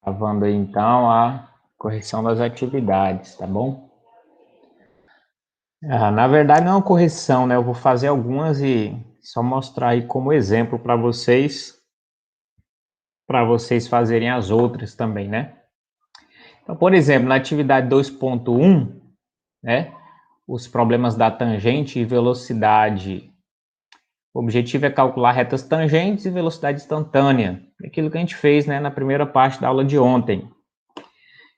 Gravando aí então a correção das atividades, tá bom? Na verdade não é uma correção, né? Eu vou fazer algumas e só mostrar aí como exemplo para vocês fazerem as outras também, né? Então, por exemplo, na atividade 2.1, né? Os problemas da tangente e velocidade. O objetivo é calcular retas tangentes e velocidade instantânea. Aquilo que a gente fez, né, na primeira parte da aula de ontem.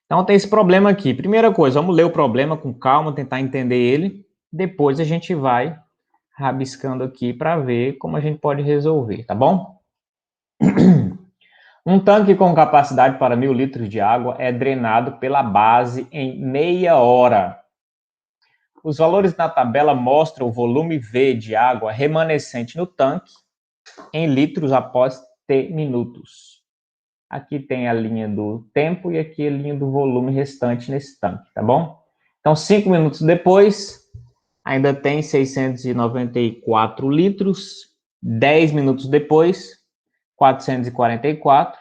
Então tem esse problema aqui. Primeira coisa, vamos ler o problema com calma, tentar entender ele. Depois a gente vai rabiscando aqui para ver como a gente pode resolver, tá bom? Um tanque com capacidade para 1.000 litros de água é drenado pela base em meia hora. Os valores na tabela mostram o volume V de água remanescente no tanque em litros após T minutos. Aqui tem a linha do tempo e aqui a linha do volume restante nesse tanque, tá bom? Então, 5 minutos depois, ainda tem 694 litros. 10 minutos depois, 444.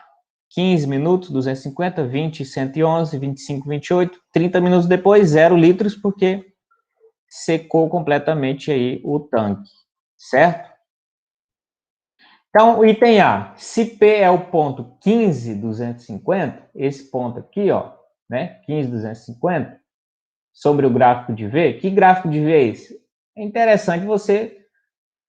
15 minutos, 250, 20, 111, 25, 28. 30 minutos depois, 0 litros, porque secou completamente aí o tanque, certo? Então, o item A, se P é o ponto 15,250, esse ponto aqui, ó, né, 15,250, sobre o gráfico de V, que gráfico de V é esse? É interessante você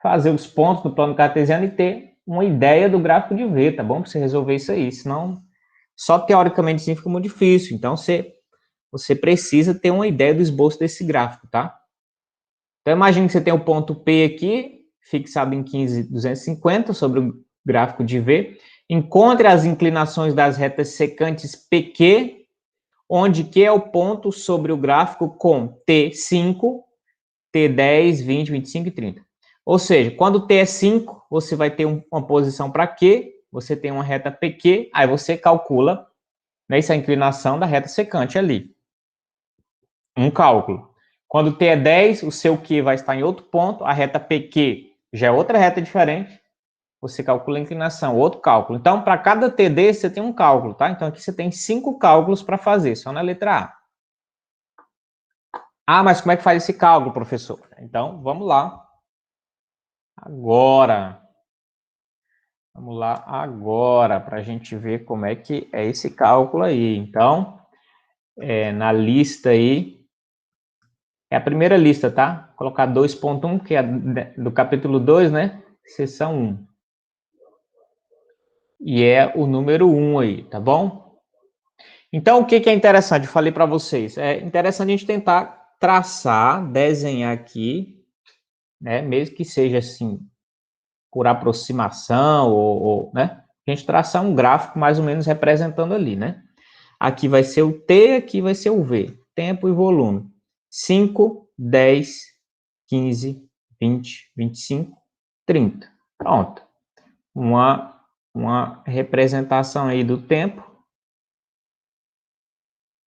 fazer os pontos do plano cartesiano e ter uma ideia do gráfico de V, tá bom? Para você resolver isso aí, senão só teoricamente sim fica muito difícil. Então, você precisa ter uma ideia do esboço desse gráfico, tá? Então, imagine que você tem o ponto P aqui, fixado em 15,250 sobre o gráfico de V. Encontre as inclinações das retas secantes PQ, onde Q é o ponto sobre o gráfico com T5, T10, 20, 25 e 30. Ou seja, quando T é 5, você vai ter uma posição para Q, você tem uma reta PQ, aí você calcula, né, essa inclinação da reta secante ali. Um cálculo. Quando T é 10, o seu Q vai estar em outro ponto, a reta PQ já é outra reta diferente, você calcula a inclinação, outro cálculo. Então, para cada T desse, você tem um cálculo, tá? Então, aqui você tem 5 cálculos para fazer, só na letra A. Ah, mas como é que faz esse cálculo, professor? Então, vamos lá. Agora. Vamos lá agora, para a gente ver como é que é esse cálculo aí. Então, na lista aí, é a primeira lista, tá? Vou colocar 2.1, que é do capítulo 2, né? Seção 1. E é o número 1 aí, tá bom? Então, o que é interessante? Eu falei para vocês. É interessante a gente tentar traçar, desenhar aqui, né? Mesmo que seja assim, por aproximação, né? A gente traçar um gráfico mais ou menos representando ali, né? Aqui vai ser o T, aqui vai ser o V. Tempo e volume. 5, 10, 15, 20, 25, 30. Pronto. Uma representação aí do tempo.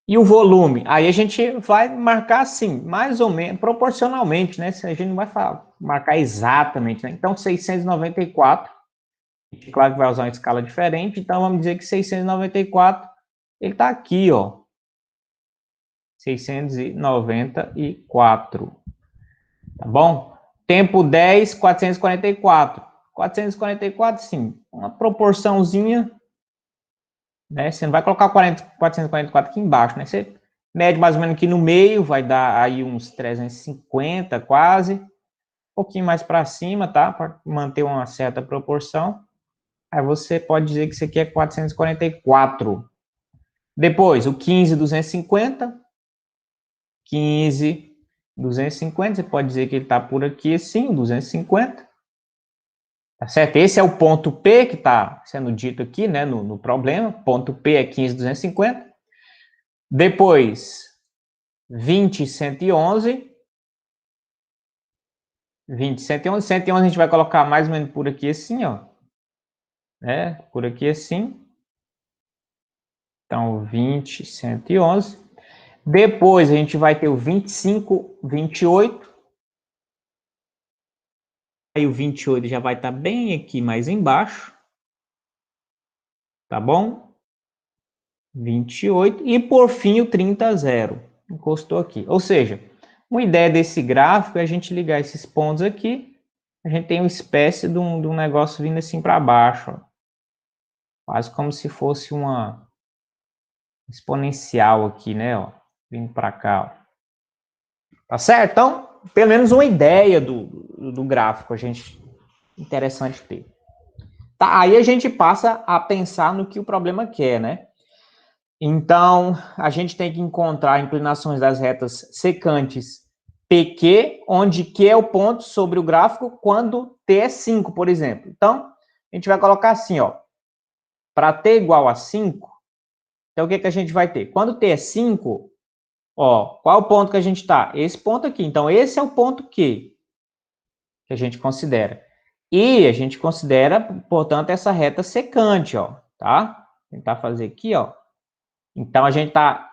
E o volume? Aí a gente vai marcar assim, mais ou menos, proporcionalmente, né? A gente não vai marcar exatamente, né? Então, 694. Claro que vai usar uma escala diferente. Então, vamos dizer que 694, ele está aqui, ó. 694, tá bom? Tempo 10, 444. 444, sim, uma proporçãozinha, né? Você não vai colocar 444 aqui embaixo, né? Você mede mais ou menos aqui no meio, vai dar aí uns 350 quase, um pouquinho mais para cima, tá? Para manter uma certa proporção. Aí você pode dizer que isso aqui é 444. Depois, o 15,250. 15, 250, você pode dizer que ele está por aqui assim, 250, tá certo? Esse é o ponto P que está sendo dito aqui, né, no problema, ponto P é 15,250. Depois, 20, 111, 20, 111, 111 a gente vai colocar mais ou menos por aqui assim, ó, né, por aqui assim. Então, 20, 111. Depois a gente vai ter o 25, 28. Aí o 28 já vai estar bem aqui mais embaixo. Tá bom? 28, e por fim o 30, 0. Encostou aqui. Ou seja, uma ideia desse gráfico é a gente ligar esses pontos aqui, a gente tem uma espécie de um negócio vindo assim para baixo, ó. Quase como se fosse uma exponencial aqui, né, ó, vindo para cá, ó. Tá certo? Então, pelo menos uma ideia do gráfico, a gente interessante ter. Tá, aí a gente passa a pensar no que o problema quer, né? Então, a gente tem que encontrar inclinações das retas secantes PQ, onde Q é o ponto sobre o gráfico quando T é 5, por exemplo. Então, a gente vai colocar assim, ó, para T igual a 5, então o que a gente vai ter? Quando T é 5, ó, qual é o ponto que a gente está? Esse ponto aqui. Então, esse é o ponto Q que a gente considera. E a gente considera, portanto, essa reta secante, ó, tá? Vou tentar fazer aqui, ó. Então, a gente está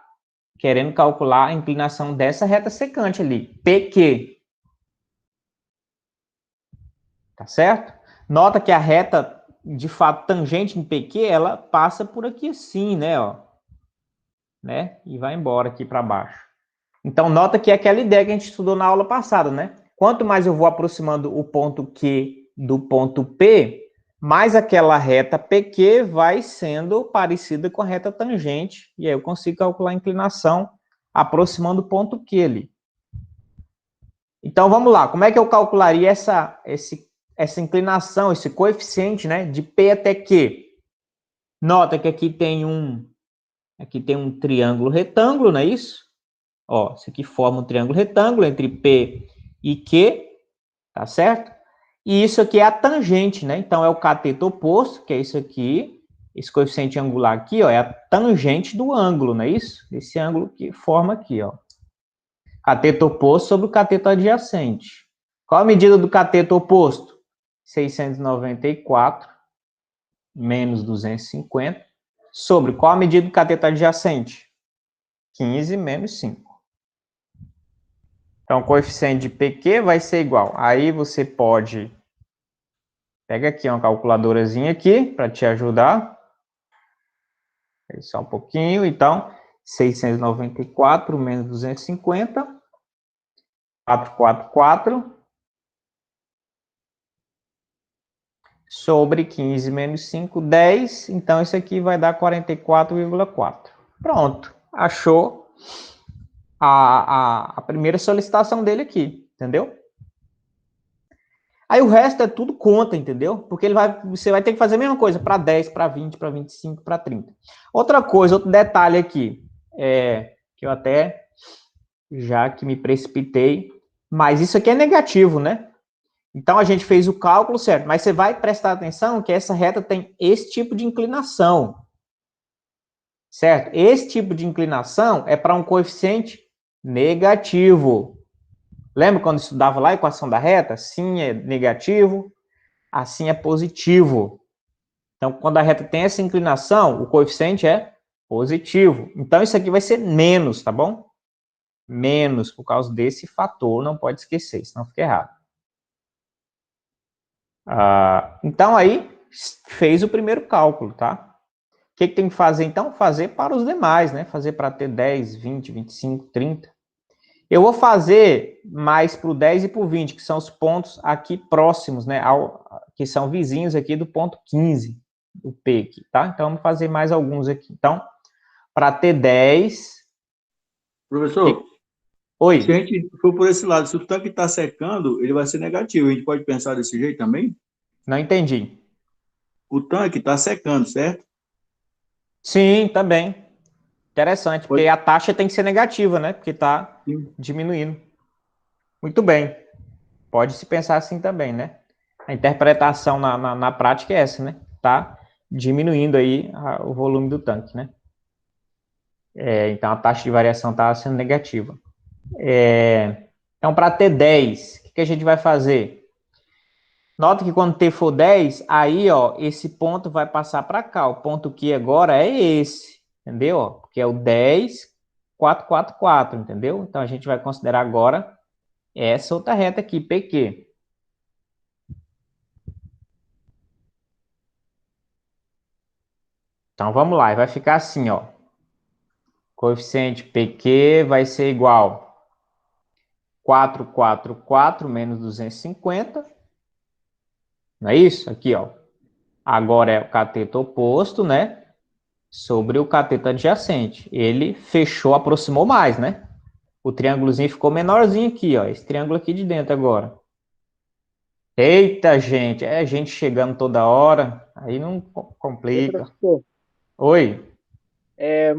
querendo calcular a inclinação dessa reta secante ali, PQ. Tá certo? Nota que a reta, de fato, tangente em PQ, ela passa por aqui assim, né, ó. Né? E vai embora aqui para baixo. Então, nota que é aquela ideia que a gente estudou na aula passada, né? Quanto mais eu vou aproximando o ponto Q do ponto P, mais aquela reta PQ vai sendo parecida com a reta tangente, e aí eu consigo calcular a inclinação aproximando o ponto Q ali. Então, vamos lá. Como é que eu calcularia essa inclinação, esse coeficiente, né, de P até Q? Nota que aqui tem um triângulo retângulo, não é isso? Ó, isso aqui forma um triângulo retângulo entre P e Q, tá certo? E isso aqui é a tangente, né? Então, é o cateto oposto, que é isso aqui. Esse coeficiente angular aqui, ó, é a tangente do ângulo, não é isso? Esse ângulo que forma aqui, ó. Cateto oposto sobre o cateto adjacente. Qual a medida do cateto oposto? 694 menos 250 sobre qual a medida do cateto adjacente? 15 menos 5. Então, o coeficiente de PQ vai ser igual. Aí você pode... Pega aqui uma calculadorazinha aqui para te ajudar. Só um pouquinho. Então, 694 menos 250. 444 sobre 15 menos 5, 10. Então, isso aqui vai dar 44,4. Pronto. Achou a primeira solicitação dele aqui, entendeu? Aí o resto é tudo conta, entendeu? Porque você vai ter que fazer a mesma coisa para 10, para 20, para 25, para 30. Outra coisa, outro detalhe aqui, que eu até já que me precipitei, mas isso aqui é negativo, né? Então a gente fez o cálculo certo, mas você vai prestar atenção que essa reta tem esse tipo de inclinação, certo? Esse tipo de inclinação é para um coeficiente negativo. Lembra quando estudava lá a equação da reta? Assim é negativo, assim é positivo. Então, quando a reta tem essa inclinação, o coeficiente é positivo. Então, isso aqui vai ser menos, tá bom? Menos por causa desse fator, não pode esquecer, senão fica errado. Então, aí, fez o primeiro cálculo, tá? O que tem que fazer, então? Fazer para os demais, né? Fazer para ter 10, 20, 25, 30. Eu vou fazer mais para o 10 e para o 20, que são os pontos aqui próximos, né? Que são vizinhos aqui do ponto 15, do P aqui, tá? Então, vamos fazer mais alguns aqui. Então, para ter 10... Professor, se a Oi, gente for por esse lado, se o tanque está secando, ele vai ser negativo. A gente pode pensar desse jeito também? não entendi. O tanque está secando, certo? Sim, também. Interessante, porque Pode a taxa tem que ser negativa, né? Porque está sim. diminuindo. Muito bem. Pode se pensar assim também, né? A interpretação na prática é essa, né? Tá diminuindo aí o volume do tanque, né? Então a taxa de variação está sendo negativa. Então, para ter 10, o que a gente vai fazer? Nota que quando T for 10, aí, ó, esse ponto vai passar para cá. O ponto que agora é esse, entendeu? Que é o 10, 444, entendeu? Então, a gente vai considerar agora essa outra reta aqui, PQ. Então, vamos lá. Vai ficar assim, ó. Coeficiente PQ vai ser igual 444 menos 250. Não é isso? Aqui, ó. Agora é o cateto oposto, né? Sobre o cateto adjacente. Ele fechou, aproximou mais, né? O triângulozinho ficou menorzinho aqui, ó. Esse triângulo aqui de dentro agora. Eita, gente. É gente chegando toda hora. Aí não Ô, complica. professor, Oi. é,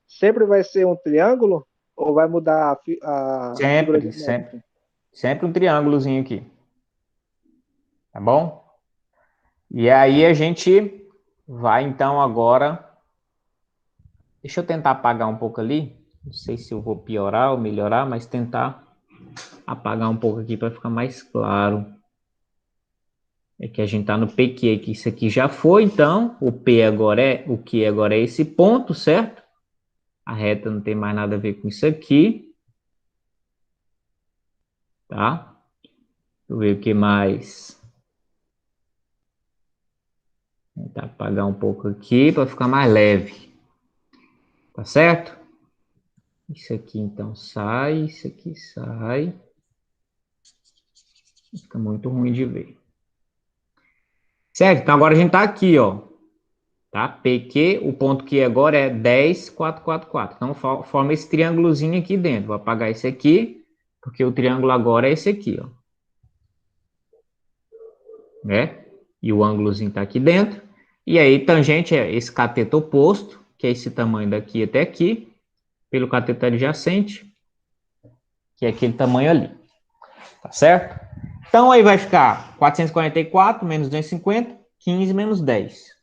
sempre vai ser um triângulo ou vai mudar a figura Sempre, sempre. geométrica? Sempre um triângulozinho aqui. Tá bom? E aí a gente vai então agora. Deixa eu tentar apagar um pouco ali. Não sei se eu vou piorar ou melhorar, mas tentar apagar um pouco aqui para ficar mais claro. É que a gente está no PQ, que isso aqui já foi, então o P agora é o Q agora é esse ponto, certo? A reta não tem mais nada a ver com isso aqui, tá? Deixa eu ver o que mais. Vou tentar apagar um pouco aqui para ficar mais leve, tá certo? Isso aqui então sai, isso aqui sai. Fica muito ruim de ver. Certo? Então agora a gente está aqui, ó. Tá? PQ, o ponto Q agora é 10, 4, 4, 4. Então forma esse triângulozinho aqui dentro. Vou apagar esse aqui, porque o triângulo agora é esse aqui, ó. Né? E o ângulozinho está aqui dentro. E aí, tangente é esse cateto oposto, que é esse tamanho daqui até aqui, pelo cateto adjacente, que é aquele tamanho ali. Tá certo? Então aí vai ficar 444 menos 250, 15 menos 10.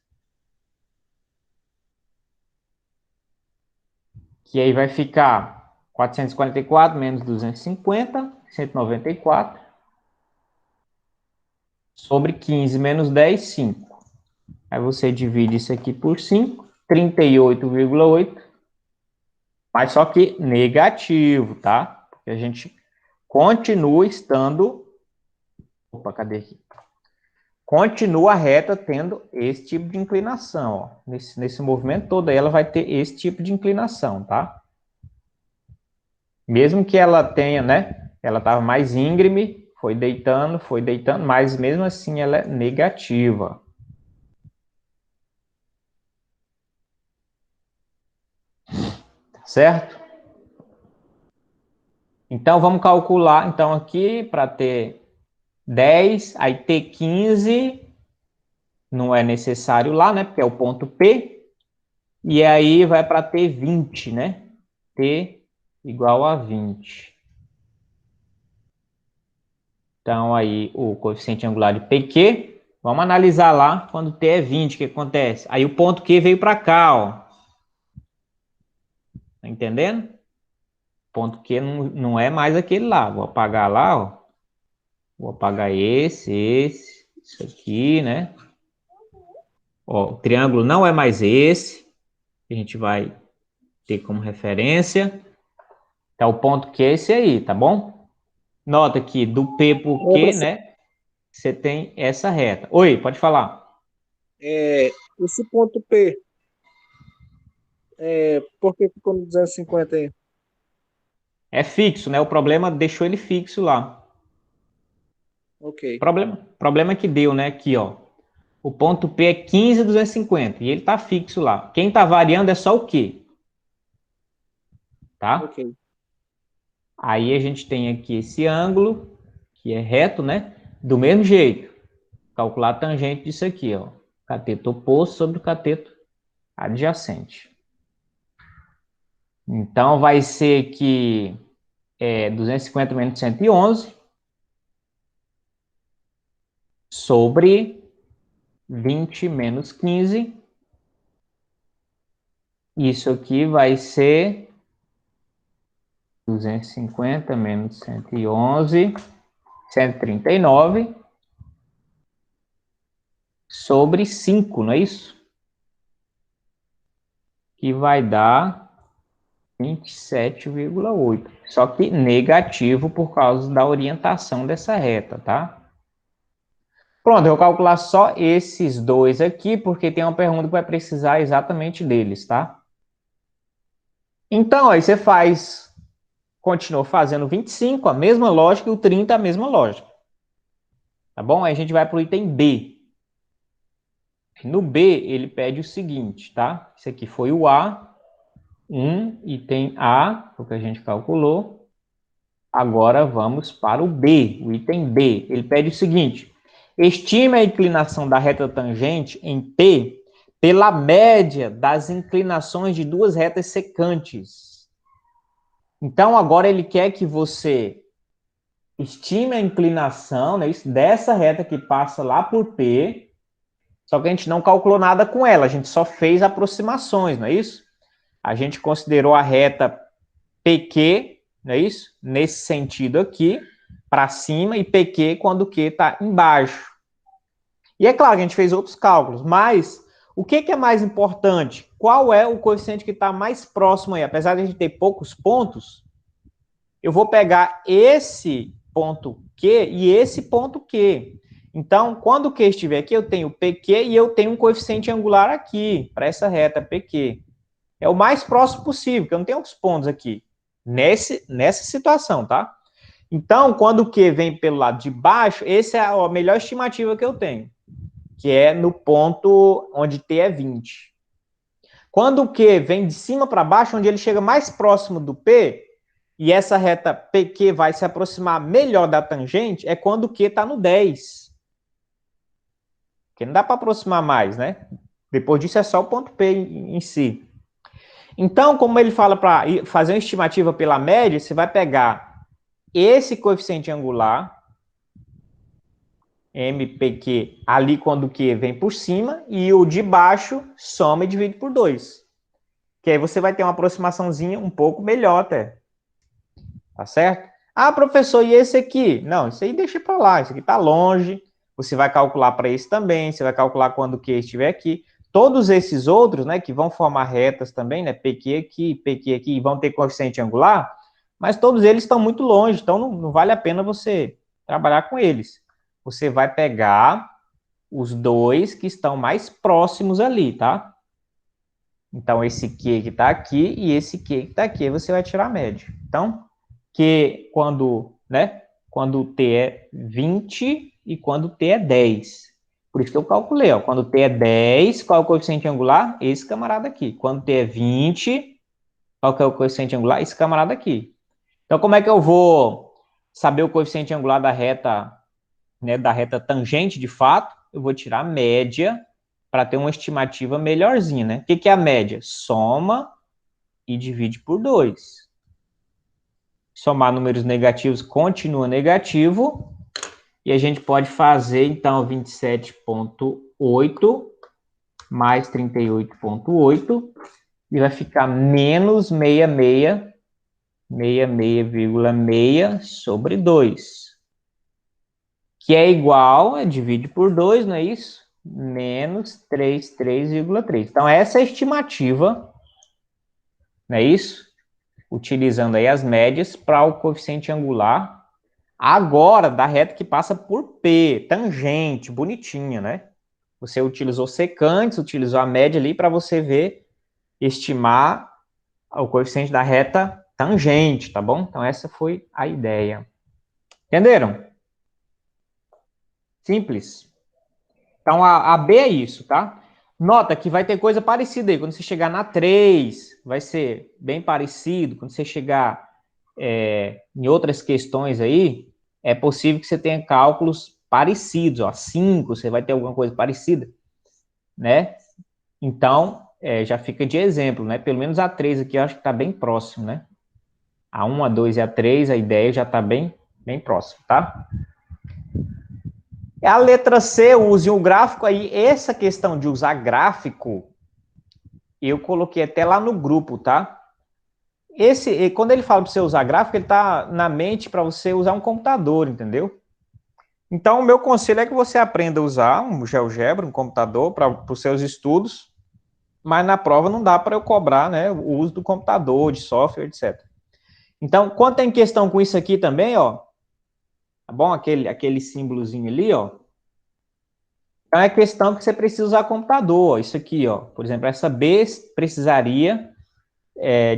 Que aí vai ficar 444 menos 250, 194, sobre 15 menos 10, 5. Aí você divide isso aqui por 5, 38,8, mas só que negativo, tá? Porque a gente continua estando... Opa, cadê aqui? Continua a reta tendo esse tipo de inclinação, ó. Nesse movimento todo aí ela vai ter esse tipo de inclinação, tá? Mesmo que ela tenha, né? Ela estava mais íngreme, foi deitando, mas mesmo assim ela é negativa. Certo? Então vamos calcular então aqui para ter 10, aí ter 15 não é necessário lá, né? Porque é o ponto P. E aí vai para ter 20, né? T igual a 20. Então aí o coeficiente angular de PQ, vamos analisar lá quando T é 20, o que acontece? Aí o ponto Q veio para cá, ó. Tá entendendo? Ponto Q não é mais aquele lá. Vou apagar lá, ó. Vou apagar isso aqui, né? Ó, o triângulo não é mais esse. A gente vai ter como referência. Tá, o ponto Q é esse aí, tá bom? Nota que do P por Ô, Q, professor, né? Você tem essa reta. Oi, pode falar. esse ponto P, por que ficou no 250 aí? É fixo, né? O problema deixou ele fixo lá. Ok, Problema que deu, né? Aqui, ó. O ponto P é 15,250 e ele tá fixo lá. Quem tá variando é só o Q, tá? ok. Aí a gente tem aqui esse ângulo, que é reto, né? Do mesmo jeito. Calcular a tangente disso aqui, ó. Cateto oposto sobre o cateto adjacente. Então vai ser que 250 menos 111 sobre 20 menos 15. Isso aqui vai ser 250 menos 111, 139 sobre 5, não é isso? Que vai dar 27,8. Só que negativo por causa da orientação dessa reta, tá? Pronto, eu vou calcular só esses dois aqui, porque tem uma pergunta que vai precisar exatamente deles, tá? Então, aí você continua fazendo 25, a mesma lógica, e o 30, a mesma lógica. Tá bom? Aí a gente vai para o item B. No B, ele pede o seguinte, tá? Isso aqui foi o A, item A, o que a gente calculou. Agora vamos para o B, o item B. Ele pede o seguinte: estime a inclinação da reta tangente em P pela média das inclinações de duas retas secantes. Então, agora ele quer que você estime a inclinação, né, dessa reta que passa lá por P, só que a gente não calculou nada com ela, a gente só fez aproximações, não é isso? A gente considerou a reta PQ, não é isso? Nesse sentido aqui, para cima, e PQ quando o Q está embaixo. E é claro que a gente fez outros cálculos, mas o que é mais importante? Qual é o coeficiente que está mais próximo aí? Apesar de a gente ter poucos pontos, eu vou pegar esse ponto Q e esse ponto Q. Então, quando o Q estiver aqui, eu tenho PQ e eu tenho um coeficiente angular aqui, para essa reta PQ. É o mais próximo possível, porque eu não tenho outros pontos aqui, nessa situação, tá? Então, quando o Q vem pelo lado de baixo, essa é a melhor estimativa que eu tenho, que é no ponto onde T é 20. Quando o Q vem de cima para baixo, onde ele chega mais próximo do P, e essa reta PQ vai se aproximar melhor da tangente, é quando o Q está no 10. Porque não dá para aproximar mais, né? Depois disso é só o ponto P em si. Então, como ele fala para fazer uma estimativa pela média, você vai pegar esse coeficiente angular, MPQ, ali quando o Q vem por cima, e o de baixo soma e divide por 2. Que aí você vai ter uma aproximaçãozinha um pouco melhor até. Tá certo? Ah, professor, e esse aqui? Não, isso aí deixa para lá, isso aqui está longe. Você vai calcular para esse também, você vai calcular quando o Q estiver aqui. Todos esses outros, né, que vão formar retas também, né, PQ aqui, vão ter coeficiente angular, mas todos eles estão muito longe, então não vale a pena você trabalhar com eles. Você vai pegar os dois que estão mais próximos ali, tá? Então, esse Q que está aqui e esse Q que está aqui, você vai tirar a média. Então, que quando o T é 20 e quando o T é 10. Por isso que eu calculei, ó, quando o T é 10, qual é o coeficiente angular? Esse camarada aqui. Quando o T é 20, qual que é o coeficiente angular? Esse camarada aqui. Então, como é que eu vou saber o coeficiente angular da reta, né, da reta tangente, de fato? Eu vou tirar a média para ter uma estimativa melhorzinha, né? O que é a média? Soma e divide por 2. Somar números negativos continua negativo. E a gente pode fazer, então, 27,8 mais 38,8. E vai ficar menos 66,6 sobre 2. Que é igual, divide por 2, não é isso? Menos 33,3. Então, essa é a estimativa, não é isso? Utilizando aí as médias para o coeficiente angular. Agora, da reta que passa por P, tangente, bonitinha, né? Você utilizou secantes, utilizou a média ali para você ver, estimar o coeficiente da reta tangente, tá bom? Então, essa foi a ideia. Entenderam? Simples. Então, a B é isso, tá? Nota que vai ter coisa parecida aí. Quando você chegar na 3, vai ser bem parecido. Quando você chegar em outras questões aí, é possível que você tenha cálculos parecidos. Ó, 5, você vai ter alguma coisa parecida, né? Então, já fica de exemplo, né? Pelo menos a 3 aqui eu acho que está bem próximo, né? A 1, a 2 e a 3, a ideia já está bem próximo, tá? A letra C, use um gráfico aí. Essa questão de usar gráfico, eu coloquei até lá no grupo, tá? Quando ele fala para você usar gráfico, ele está na mente para você usar um computador, entendeu? Então, o meu conselho é que você aprenda a usar um GeoGebra, um computador, para os seus estudos, mas na prova não dá para eu cobrar, né, o uso do computador, de software, etc. Então, quando tem questão com isso aqui também, ó, tá bom? Aquele símbolozinho ali, ó. Então, é questão que você precisa usar computador. Isso aqui, ó. Por exemplo, essa B precisaria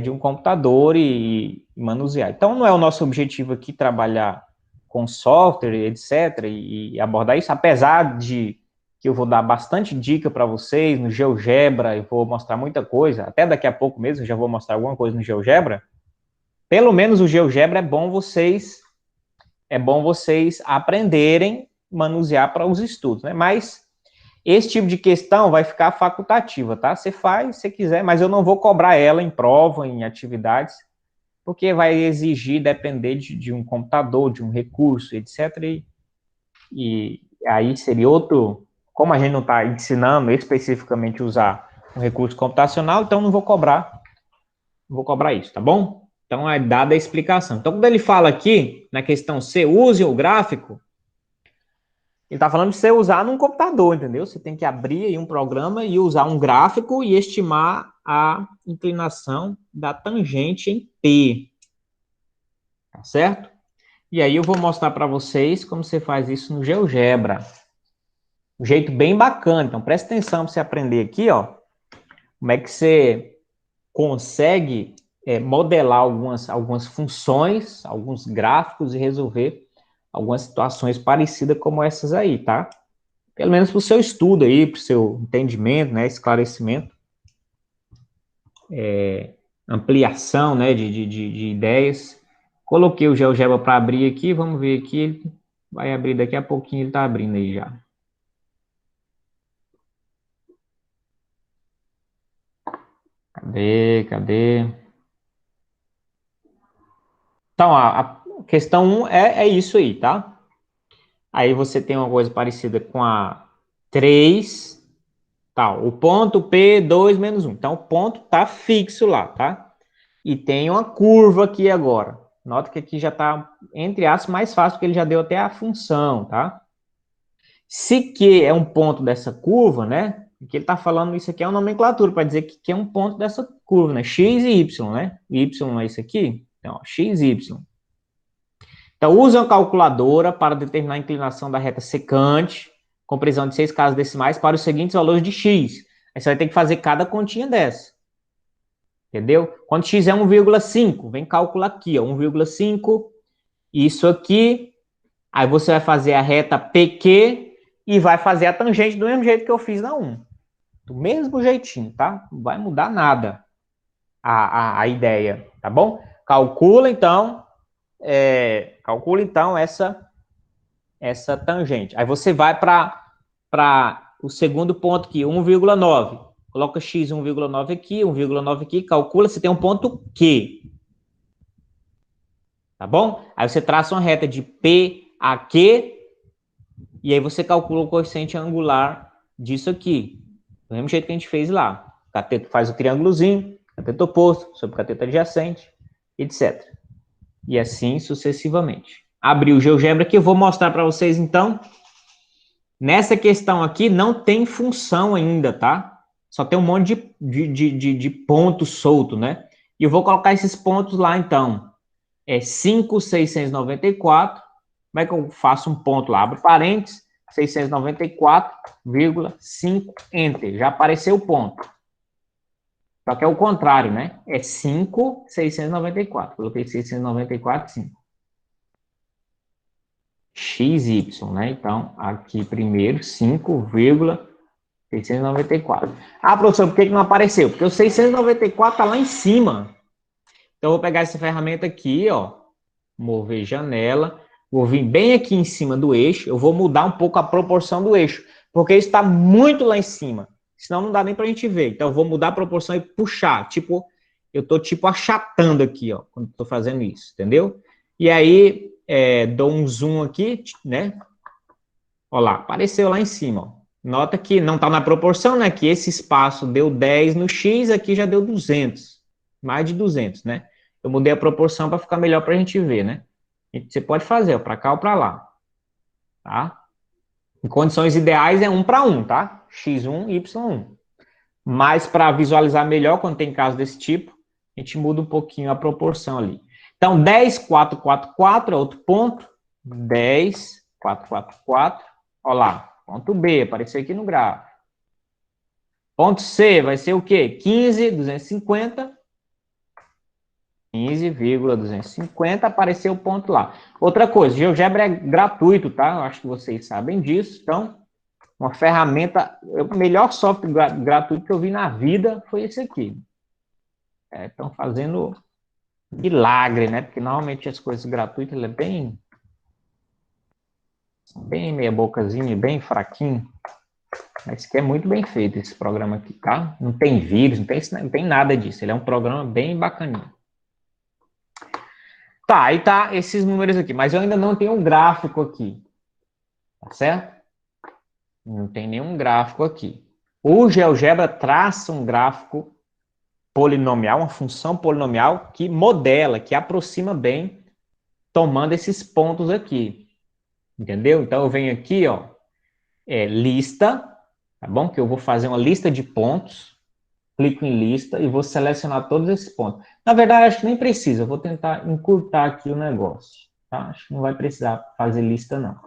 de um computador e manusear. Então, não é o nosso objetivo aqui trabalhar com software, etc., e abordar isso, apesar de que eu vou dar bastante dica para vocês no GeoGebra, eu vou mostrar muita coisa, até daqui a pouco mesmo eu já vou mostrar alguma coisa no GeoGebra. Pelo menos o GeoGebra é bom vocês aprenderem manusear para os estudos, né? Mas esse tipo de questão vai ficar facultativa, tá? Você faz se quiser, mas eu não vou cobrar ela em prova, em atividades, porque vai exigir, depender de um computador, de um recurso, etc. E aí seria outro, como a gente não está ensinando especificamente usar um recurso computacional, então não vou cobrar isso, tá bom? Então é dada a explicação. Então quando ele fala aqui, na questão C, use o gráfico, ele está falando de você usar num computador, entendeu? Você tem que abrir aí um programa e usar um gráfico e estimar a inclinação da tangente em P. Tá certo? E aí eu vou mostrar para vocês como você faz isso no GeoGebra. Um jeito bem bacana. Então presta atenção para você aprender aqui, ó. Como é que você consegue modelar algumas funções, alguns gráficos e resolver algumas situações parecidas como essas aí, tá? Pelo menos para o seu estudo aí, para o seu entendimento, né, esclarecimento, ampliação, né, de ideias. Coloquei o GeoGebra para abrir aqui, vamos ver aqui, ele vai abrir daqui a pouquinho, ele está abrindo aí já. Cadê? Então, a questão 1 é isso aí, tá? Aí você tem uma coisa parecida com a 3, tá? O ponto P2 menos 1. Então, o ponto tá fixo lá, tá? E tem uma curva aqui agora. Nota que aqui já tá, entre aspas, mais fácil, porque ele já deu até a função, tá? Se Q é um ponto dessa curva, né? Que ele tá falando, isso aqui é uma nomenclatura para dizer que Q é um ponto dessa curva, né? X e Y, né? Y é isso aqui. Então, ó, X e Y. Então, use uma calculadora para determinar a inclinação da reta secante, com precisão de 6 casas decimais, para os seguintes valores de x. Aí você vai ter que fazer cada continha dessa. Entendeu? Quando x é 1,5, vem calcular aqui, ó, 1,5, isso aqui. Aí você vai fazer a reta PQ e vai fazer a tangente do mesmo jeito que eu fiz na 1. Do mesmo jeitinho, tá? Não vai mudar nada a ideia, tá bom? Calcula, então, essa tangente. Aí você vai para o segundo ponto aqui, 1,9. Coloca x 1,9 aqui, calcula, você tem um ponto Q. Tá bom? Aí você traça uma reta de P a Q, e aí você calcula o coeficiente angular disso aqui. Do mesmo jeito que a gente fez lá. Cateto faz o triângulozinho, cateto oposto, sobre cateto adjacente, etc. E assim sucessivamente. Abri o GeoGebra aqui, eu vou mostrar para vocês então. Nessa questão aqui não tem função ainda, tá? Só tem um monte de pontos solto, né? E eu vou colocar esses pontos lá então. É 5.694. Como é que eu faço um ponto lá? Abro parênteses, 694,5, Enter. Já apareceu o ponto. Só que é o contrário, né? É 5.694. Coloquei 694, 5. XY, né? Então, aqui primeiro, 5,694. Ah, professor, por que não apareceu? Porque o 694 está lá em cima. Então, eu vou pegar essa ferramenta aqui, ó, mover janela, vou vir bem aqui em cima do eixo, eu vou mudar um pouco a proporção do eixo, porque isso está muito lá em cima, senão não dá nem para a gente ver. Então, eu vou mudar a proporção e puxar, tipo, eu estou tipo achatando aqui, ó, quando estou fazendo isso, entendeu? E aí, dou um zoom aqui, né? Olha lá, apareceu lá em cima, ó. Nota que não está na proporção, né? Que esse espaço deu 10 no X, aqui já deu 200, mais de 200, né? Eu mudei a proporção para ficar melhor para a gente ver, né? Você pode fazer, para cá ou para lá, tá? Em condições ideais é 1 para 1, tá? X1, Y1. Mas para visualizar melhor, quando tem caso desse tipo, a gente muda um pouquinho a proporção ali. Então, 10,444 é outro ponto. 10,444. Olha lá, ponto B, apareceu aqui no gráfico. Ponto C vai ser o quê? 15,250. 15,250, apareceu o ponto lá. Outra coisa, GeoGebra é gratuito, tá? Eu acho que vocês sabem disso. Então, uma ferramenta, o melhor software gratuito que eu vi na vida foi esse aqui. Estão fazendo milagre, né? Porque normalmente as coisas gratuitas é bem meia bocazinha, bem fraquinho. Mas que é muito bem feito esse programa aqui, tá? Não tem vírus, não tem nada disso. Ele é um programa bem bacaninho. Tá, aí tá esses números aqui, mas eu ainda não tenho um gráfico aqui, tá certo? Não tem nenhum gráfico aqui. O GeoGebra traça um gráfico polinomial, uma função polinomial que modela, que aproxima bem, tomando esses pontos aqui, entendeu? Então eu venho aqui, ó, lista, tá bom? Que eu vou fazer uma lista de pontos, clico em lista e vou selecionar todos esses pontos. Na verdade, acho que nem precisa, eu vou tentar encurtar aqui o negócio, tá? Acho que não vai precisar fazer lista, não.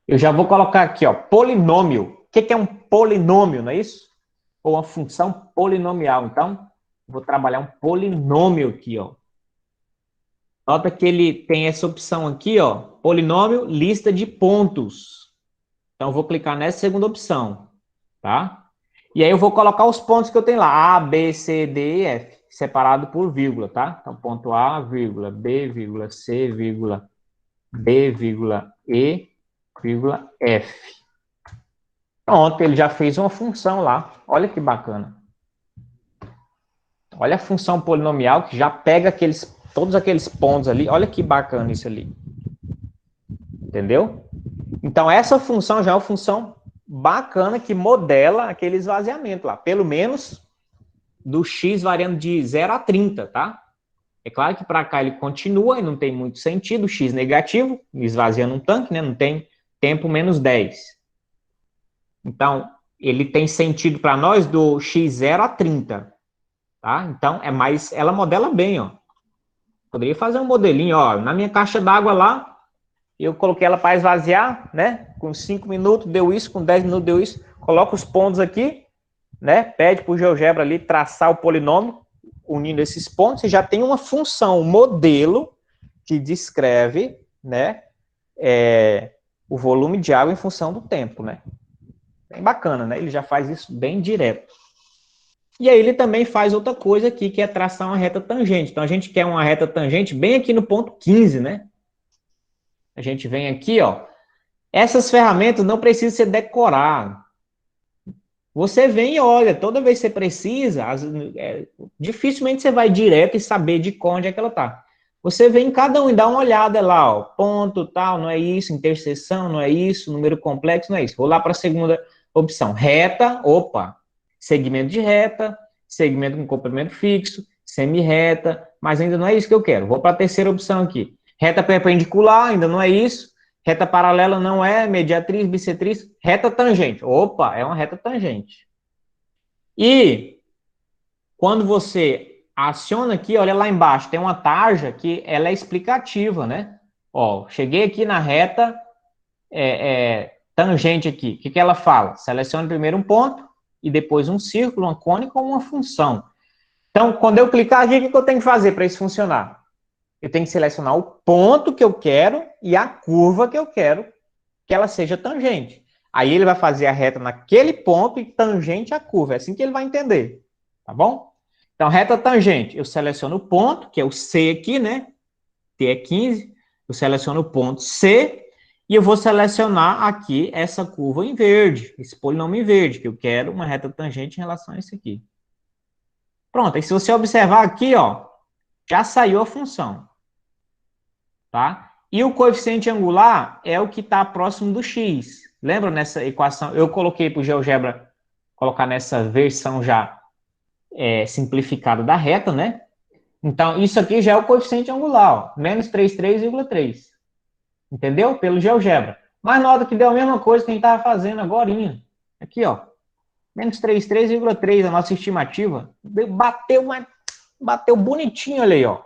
Eu já vou colocar aqui, ó, polinômio. O que é um polinômio, não é isso? Ou uma função polinomial. Então, vou trabalhar um polinômio aqui, ó. Nota que ele tem essa opção aqui, ó, polinômio, lista de pontos. Então, eu vou clicar nessa segunda opção, tá? E aí eu vou colocar os pontos que eu tenho lá, A, B, C, D e F, separado por vírgula, tá? Então, ponto A, vírgula, B, vírgula, C, vírgula, D, vírgula, E, vírgula, F. Pronto, ele já fez uma função lá. Olha que bacana. Olha a função polinomial que já pega todos aqueles pontos ali. Olha que bacana isso ali. Entendeu? Então, essa função já é uma função bacana que modela aquele esvaziamento lá. Pelo menos do x variando de 0 a 30, tá? É claro que para cá ele continua e não tem muito sentido. X negativo, esvaziando um tanque, né? Não tem tempo menos 10. Então, ele tem sentido para nós do x0 a 30. Tá? Então, ela modela bem, ó. Poderia fazer um modelinho, ó. Na minha caixa d'água lá, eu coloquei ela para esvaziar, né? Com 5 minutos deu isso, com 10 minutos deu isso. Coloca os pontos aqui, né? Pede para o GeoGebra ali traçar o polinômio, unindo esses pontos, e já tem uma função, um modelo que descreve, né? O volume de água em função do tempo, né? Bem bacana, né? Ele já faz isso bem direto. E aí ele também faz outra coisa aqui, que é traçar uma reta tangente. Então, a gente quer uma reta tangente bem aqui no ponto 15, né? A gente vem aqui, ó. Essas ferramentas não precisam ser decoradas. Você vem e olha, toda vez que você precisa, dificilmente você vai direto e saber de onde é que ela está. Você vem em cada um e dá uma olhada lá, ó, ponto, tal, não é isso, interseção, não é isso, número complexo, não é isso. Vou lá para a segunda opção, reta, opa, segmento de reta, segmento com comprimento fixo, semi-reta, mas ainda não é isso que eu quero. Vou para a terceira opção aqui, reta perpendicular, ainda não é isso. Reta paralela não é mediatriz, bissetriz, reta tangente. Opa, é uma reta tangente. E quando você aciona aqui, olha lá embaixo, tem uma tarja que ela é explicativa, né? Ó, cheguei aqui na reta tangente aqui. O que ela fala? Selecione primeiro um ponto e depois um círculo, uma cônica ou uma função. Então, quando eu clicar aqui, o que eu tenho que fazer para isso funcionar? Eu tenho que selecionar o ponto que eu quero e a curva que eu quero que ela seja tangente. Aí ele vai fazer a reta naquele ponto e tangente à curva. É assim que ele vai entender. Tá bom? Então, reta tangente. Eu seleciono o ponto, que é o C aqui, né? T é 15. Eu seleciono o ponto C e eu vou selecionar aqui essa curva em verde, esse polinômio em verde, que eu quero uma reta tangente em relação a isso aqui. Pronto. Aí se você observar aqui, ó, já saiu a função. Tá? E o coeficiente angular é o que está próximo do x. Lembra nessa equação? Eu coloquei para o GeoGebra colocar nessa versão já simplificada da reta, né? Então, isso aqui já é o coeficiente angular, ó, menos 33,3. Entendeu? Pelo GeoGebra. Mas nota que deu a mesma coisa que a gente estava fazendo agora. Aqui, ó. Menos 33,3, a nossa estimativa. Bateu bonitinho ali, ó.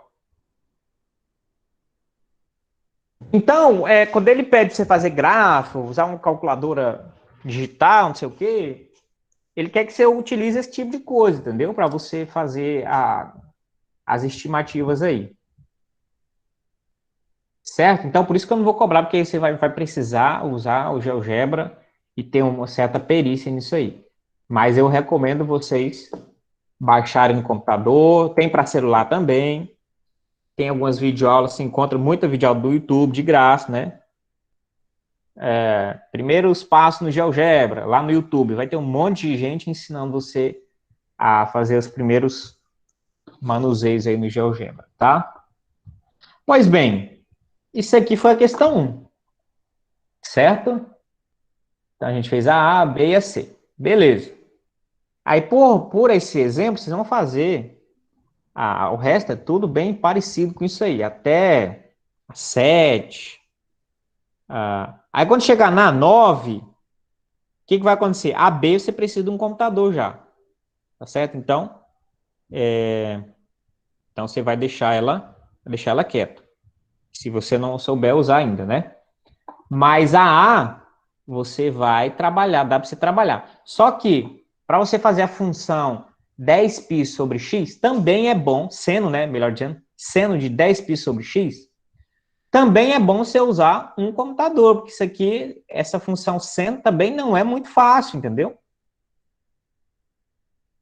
Então, quando ele pede você fazer gráfico, usar uma calculadora digital, não sei o quê, ele quer que você utilize esse tipo de coisa, entendeu? Para você fazer as estimativas aí. Certo? Então, por isso que eu não vou cobrar, porque aí você vai precisar usar o GeoGebra e ter uma certa perícia nisso aí. Mas eu recomendo vocês baixarem no computador, tem para celular também, tem algumas videoaulas, se encontra muita videoaula do YouTube, de graça, né? Primeiros passos no GeoGebra, lá no YouTube, vai ter um monte de gente ensinando você a fazer os primeiros manuseios aí no GeoGebra, tá? Pois bem, isso aqui foi a questão 1, certo? Então a gente fez a B e a C. Beleza. Aí, por esse exemplo, vocês vão fazer. O resto é tudo bem parecido com isso aí. Até a 7. Aí quando chegar na 9, o que vai acontecer? A B você precisa de um computador já. Tá certo? Então você vai deixar ela quieta. Se você não souber usar ainda, né? Mas a A, você vai trabalhar, dá para você trabalhar. Só que, para você fazer a função 10π sobre x, também é bom, seno, né, melhor dizendo, seno de 10π sobre x, também é bom você usar um computador, porque isso aqui, essa função seno também não é muito fácil, entendeu?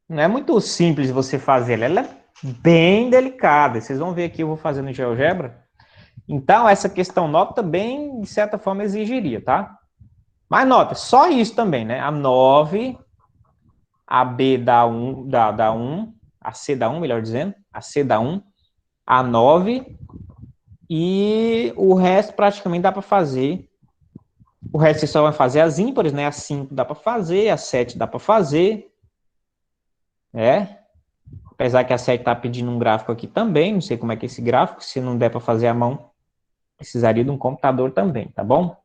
Não é muito simples você fazer, ela é bem delicada. Vocês vão ver aqui, eu vou fazer no GeoGebra. Então, essa questão nota também, de certa forma, exigiria, tá? Mas nota, só isso também, né? A 9, a B dá 1, dá 1, a C dá 1, melhor dizendo, a C dá 1, a 9, e o resto praticamente dá para fazer. O resto você só vai fazer as ímpares, né? A 5 dá para fazer, a 7 dá para fazer, né? Apesar que a 7 tá pedindo um gráfico aqui também, não sei como é que é esse gráfico, se não der para fazer à mão, precisaria de um computador também, tá bom?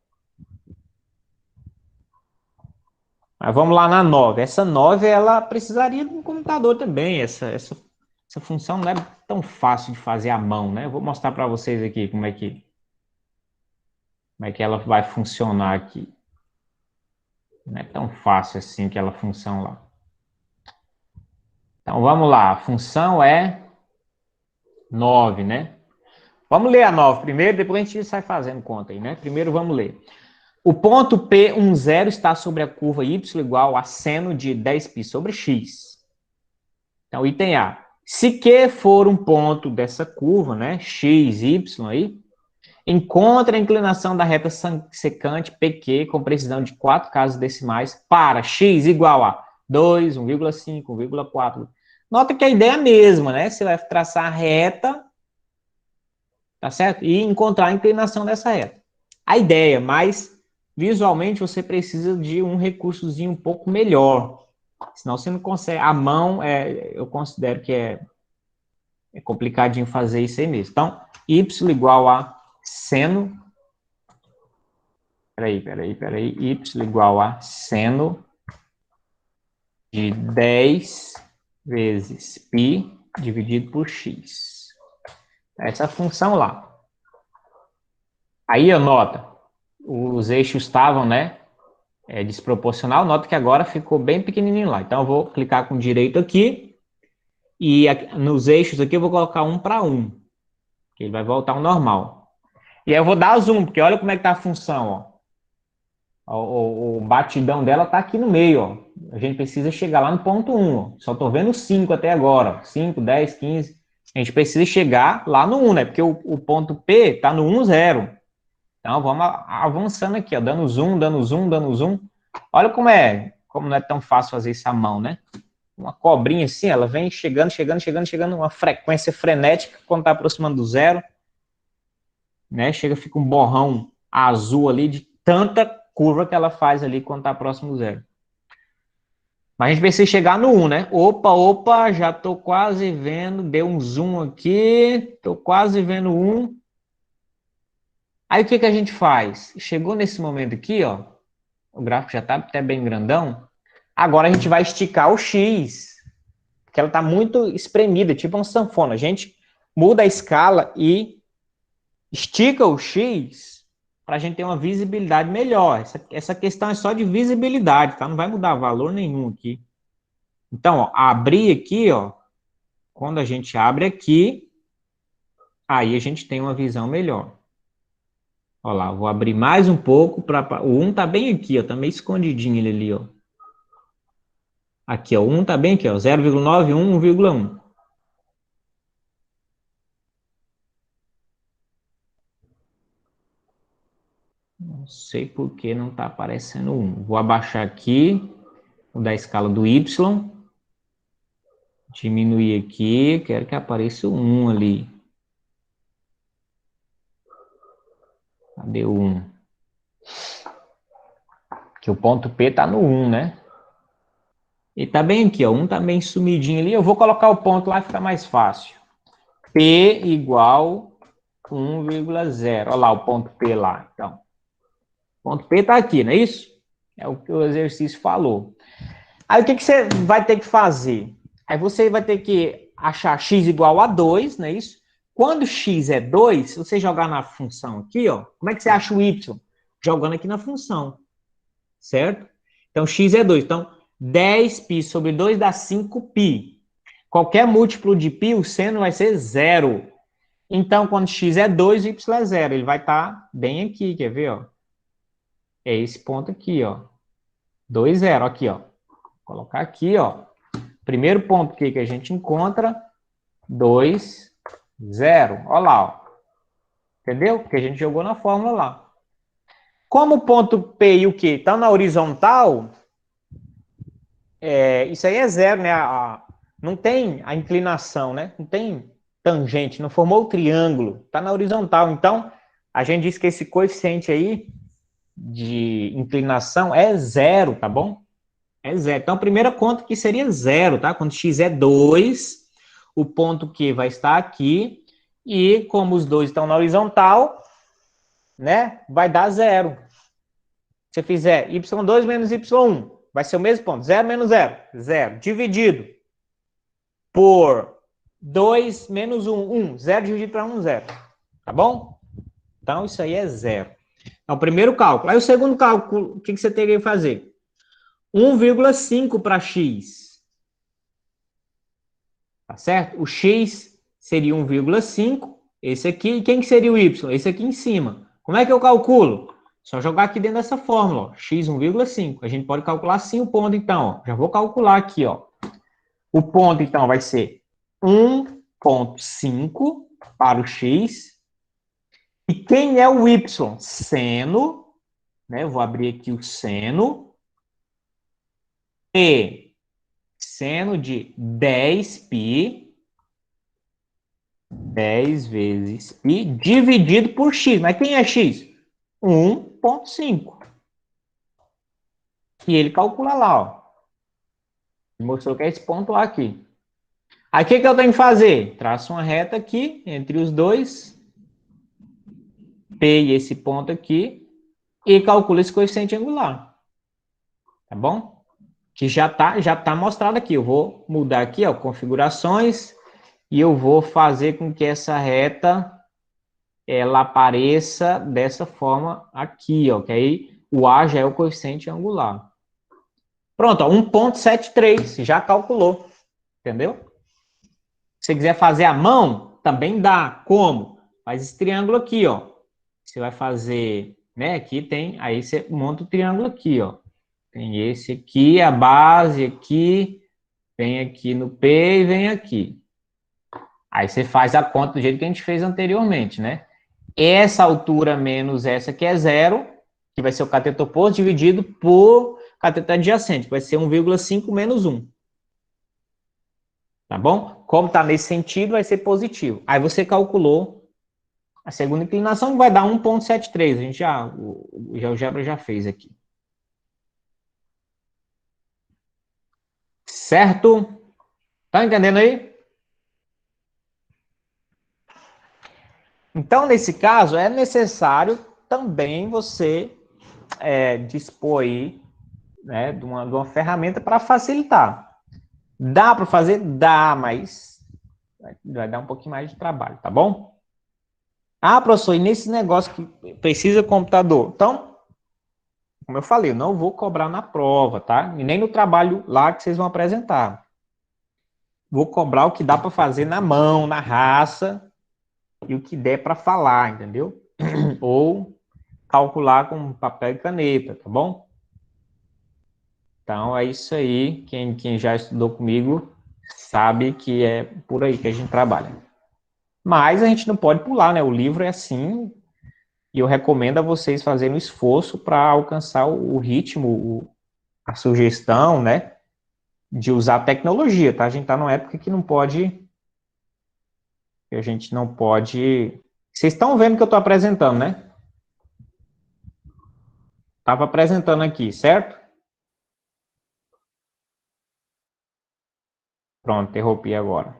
Mas vamos lá na 9. Essa 9, ela precisaria de um computador também. Essa função não é tão fácil de fazer à mão, né? Eu vou mostrar para vocês aqui como é que ela vai funcionar aqui. Não é tão fácil assim aquela função lá. Então, vamos lá. A função é 9, né? Vamos ler a 9 primeiro, depois a gente sai fazendo conta aí, né? Primeiro vamos ler. O ponto P10 está sobre a curva y igual a seno de 10π sobre x. Então, item A. Se Q for um ponto dessa curva, né, x, y aí, encontre a inclinação da reta secante PQ com precisão de 4 casas decimais para x igual a 2, 1,5, 1,4. Nota que a ideia é a mesma, né? Você vai traçar a reta, tá certo? E encontrar a inclinação dessa reta. A ideia, mas visualmente você precisa de um recursozinho um pouco melhor. Senão você não consegue. A mão, eu considero que é complicadinho fazer isso aí mesmo. Então, y igual a seno. Peraí. Y igual a seno de 10 vezes π dividido por x. Essa função lá. Aí, nota, os eixos estavam, né, desproporcional. Nota que agora ficou bem pequenininho lá. Então, eu vou clicar com direito aqui. E aqui, nos eixos aqui eu vou colocar 1 para 1. Que ele vai voltar ao normal. E aí eu vou dar zoom, porque olha como é que tá a função, ó. O batidão dela tá aqui no meio, ó. A gente precisa chegar lá no ponto 1, ó. Só tô vendo 5 até agora, ó. 5, 10, 15. A gente precisa chegar lá no 1, né? Porque o ponto P tá no 1, 0. Então vamos avançando aqui, ó. Dando zoom, dando zoom, dando zoom. Olha como não é tão fácil fazer isso à mão, né? Uma cobrinha assim, ela vem chegando, uma frequência frenética quando tá aproximando do 0. Né? Fica um borrão azul ali de tanta curva que ela faz ali quando está próximo do 0. Mas a gente precisa chegar no 1, né? Opa, já estou quase vendo, deu um zoom aqui, estou quase vendo 1. Aí o que a gente faz? Chegou nesse momento aqui, ó, o gráfico já está até bem grandão, agora a gente vai esticar o X, porque ela está muito espremida, tipo uma sanfona. A gente muda a escala e estica o X para a gente ter uma visibilidade melhor. Essa questão é só de visibilidade, tá? Não vai mudar valor nenhum aqui. Então, ó, abrir aqui, ó, quando a gente abre aqui, aí a gente tem uma visão melhor. Olha lá, vou abrir mais um pouco. O 1 tá bem aqui, ó. Tá meio escondidinho ele ali, ó. Aqui, ó. O 1 tá bem aqui, ó. 0,9, 1,1. Não sei por que não tá aparecendo 1. Vou abaixar aqui. Vou dar a escala do Y. Diminuir aqui. Quero que apareça o 1 ali. Cadê o 1? Que o ponto P tá no 1, né? E tá bem aqui, ó. 1 tá bem sumidinho ali. Eu vou colocar o ponto lá e fica mais fácil. P igual 1,0. Olha lá o ponto P lá. Então, o ponto P tá aqui, não é isso? É o que o exercício falou. Aí o que você vai ter que fazer? Aí você vai ter que achar x igual a 2, não é isso? Quando x é 2, se você jogar na função aqui, ó, como é que você acha o y? Jogando aqui na função, certo? Então, x é 2. Então, 10π sobre 2 dá 5π. Qualquer múltiplo de π, o seno vai ser 0. Então, quando x é 2, y é 0. Ele vai estar bem aqui, quer ver? Ó? É esse ponto aqui, ó. 2, 0. Aqui, ó. Vou colocar aqui, ó. Primeiro ponto que a gente encontra, 2, 0. Olha lá, ó. Entendeu? Que a gente jogou na fórmula lá. Como o ponto P e o Q estão na horizontal, isso aí é 0, né? Não tem a inclinação, né? Não tem tangente, não formou o triângulo. Está na horizontal. Então, a gente diz que esse coeficiente aí de inclinação é 0, tá bom? É 0. Então, a primeira conta que seria 0, tá? Quando x é 2, o ponto Q vai estar aqui. E como os dois estão na horizontal, né? Vai dar 0. Se você fizer y2 menos y1, vai ser o mesmo ponto. 0 menos 0, 0. Dividido por 2 menos 1, 1. 0 dividido para 1, 0. Tá bom? Então, isso aí é 0. É o primeiro cálculo. Aí o segundo cálculo, o que você teria que fazer? 1,5 para x. Tá certo? O x seria 1,5. Esse aqui. E quem que seria o y? Esse aqui em cima. Como é que eu calculo? Só jogar aqui dentro dessa fórmula, ó, x 1,5. A gente pode calcular sim o ponto, então. Ó. Já vou calcular aqui, ó. O ponto, então, vai ser 1,5 para o x. E quem é o y? Seno, né? Eu vou abrir aqui o seno. E seno de 10π, 10 vezes π, dividido por x. Mas quem é x? 1,5. E ele calcula lá, ó. Ele mostrou que é esse ponto A aqui. Aí o que eu tenho que fazer? Traço uma reta aqui, entre os dois. P e esse ponto aqui. E calculo esse coeficiente angular. Tá bom? Que já tá mostrado aqui. Eu vou mudar aqui, ó, configurações. E eu vou fazer com que essa reta ela apareça dessa forma aqui, ó. Que aí o A já é o coeficiente angular. Pronto, ó, 1,73, já calculou. Entendeu? Se você quiser fazer à mão, também dá. Como? Faz esse triângulo aqui, ó. Você vai fazer, né? Aqui tem, aí você monta o triângulo aqui, ó. Tem esse aqui, a base aqui, vem aqui no P e vem aqui. Aí você faz a conta do jeito que a gente fez anteriormente, né? Essa altura menos essa que é 0, que vai ser o cateto oposto, dividido por cateto adjacente, que vai ser 1,5 menos 1. Tá bom? Como está nesse sentido, vai ser positivo. Aí você calculou a segunda inclinação, que vai dar 1,73. A gente o GeoGebra já fez aqui. Certo? Tá entendendo aí? Então, nesse caso, é necessário também você dispor aí, né, de uma ferramenta para facilitar. Dá para fazer? Dá, mas vai dar um pouquinho mais de trabalho, tá bom? Ah, professor, e nesse negócio que precisa computador? Então, como eu falei, eu não vou cobrar na prova, tá? E nem no trabalho lá que vocês vão apresentar. Vou cobrar o que dá para fazer na mão, na raça, e o que der para falar, entendeu? Ou calcular com papel e caneta, tá bom? Então, é isso aí. Quem já estudou comigo sabe que é por aí que a gente trabalha. Mas a gente não pode pular, né? O livro é assim, e eu recomendo a vocês fazerem um esforço para alcançar o ritmo, a sugestão, né? De usar a tecnologia, tá? A gente tá numa época que não pode... que a gente não pode... Vocês estão vendo que eu estou apresentando, né? Estava apresentando aqui, certo? Pronto, interrompi agora.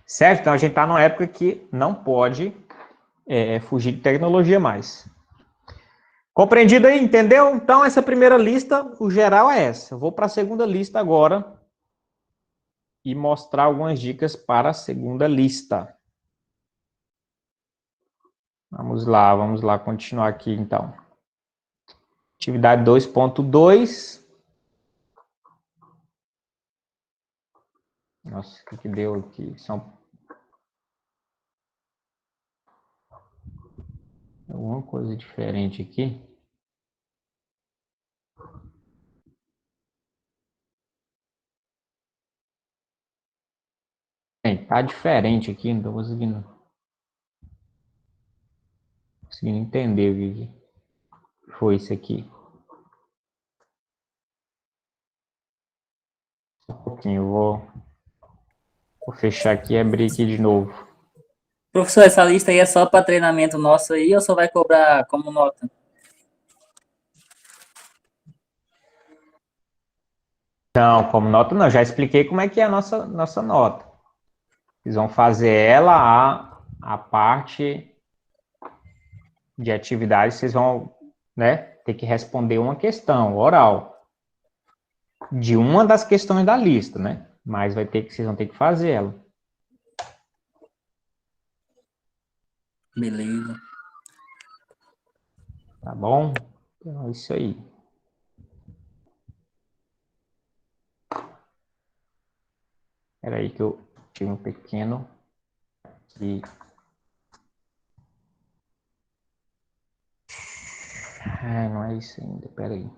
Certo? Então a gente está numa época que não pode fugir de tecnologia mais. Compreendido aí? Entendeu? Então essa primeira lista, o geral é essa. Eu vou para a segunda lista agora e mostrar algumas dicas para a segunda lista. Vamos lá continuar aqui então. Atividade 2.2. Nossa, o que deu aqui? São... alguma coisa diferente aqui. Tá diferente aqui, não estou conseguindo entender o que foi isso aqui. Um pouquinho, eu vou fechar aqui e abrir aqui de novo. Professor, essa lista aí é só para treinamento nosso aí ou só vai cobrar como nota? Não, como nota não, já expliquei como é que é a nossa nota. Vocês vão fazer ela a parte de atividade, vocês vão, né, ter que responder uma questão oral de uma das questões da lista, né? Mas vocês vão ter que fazer ela. Beleza. Tá bom? Então é isso aí. Espera aí que eu tive um pequeno aqui. Não é isso ainda, espera aí.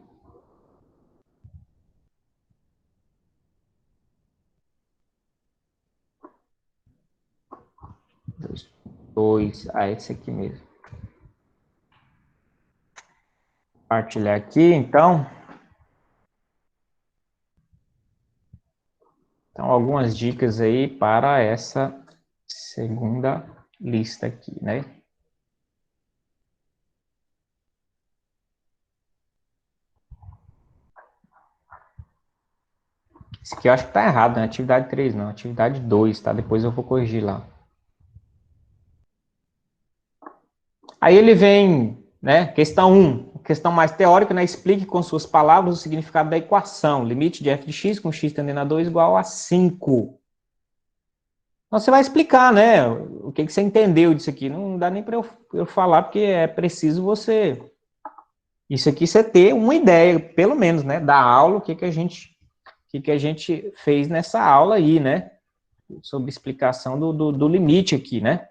Dois, esse aqui mesmo. Compartilhar aqui, então. Então, algumas dicas aí para essa segunda lista aqui, né? Esse aqui eu acho que tá errado, né? Atividade 3 não, atividade 2, tá? Depois eu vou corrigir lá. Aí ele vem, né? Questão 1, questão mais teórica, né? Explique com suas palavras o significado da equação. Limite de f de x com x tendendo a 2 igual a 5. Então você vai explicar, né? O que você entendeu disso aqui. Não dá nem para eu falar, porque é preciso você... Isso aqui você ter uma ideia, pelo menos, né? Da aula, o que a gente fez nessa aula aí, né? Sobre explicação do limite aqui, né?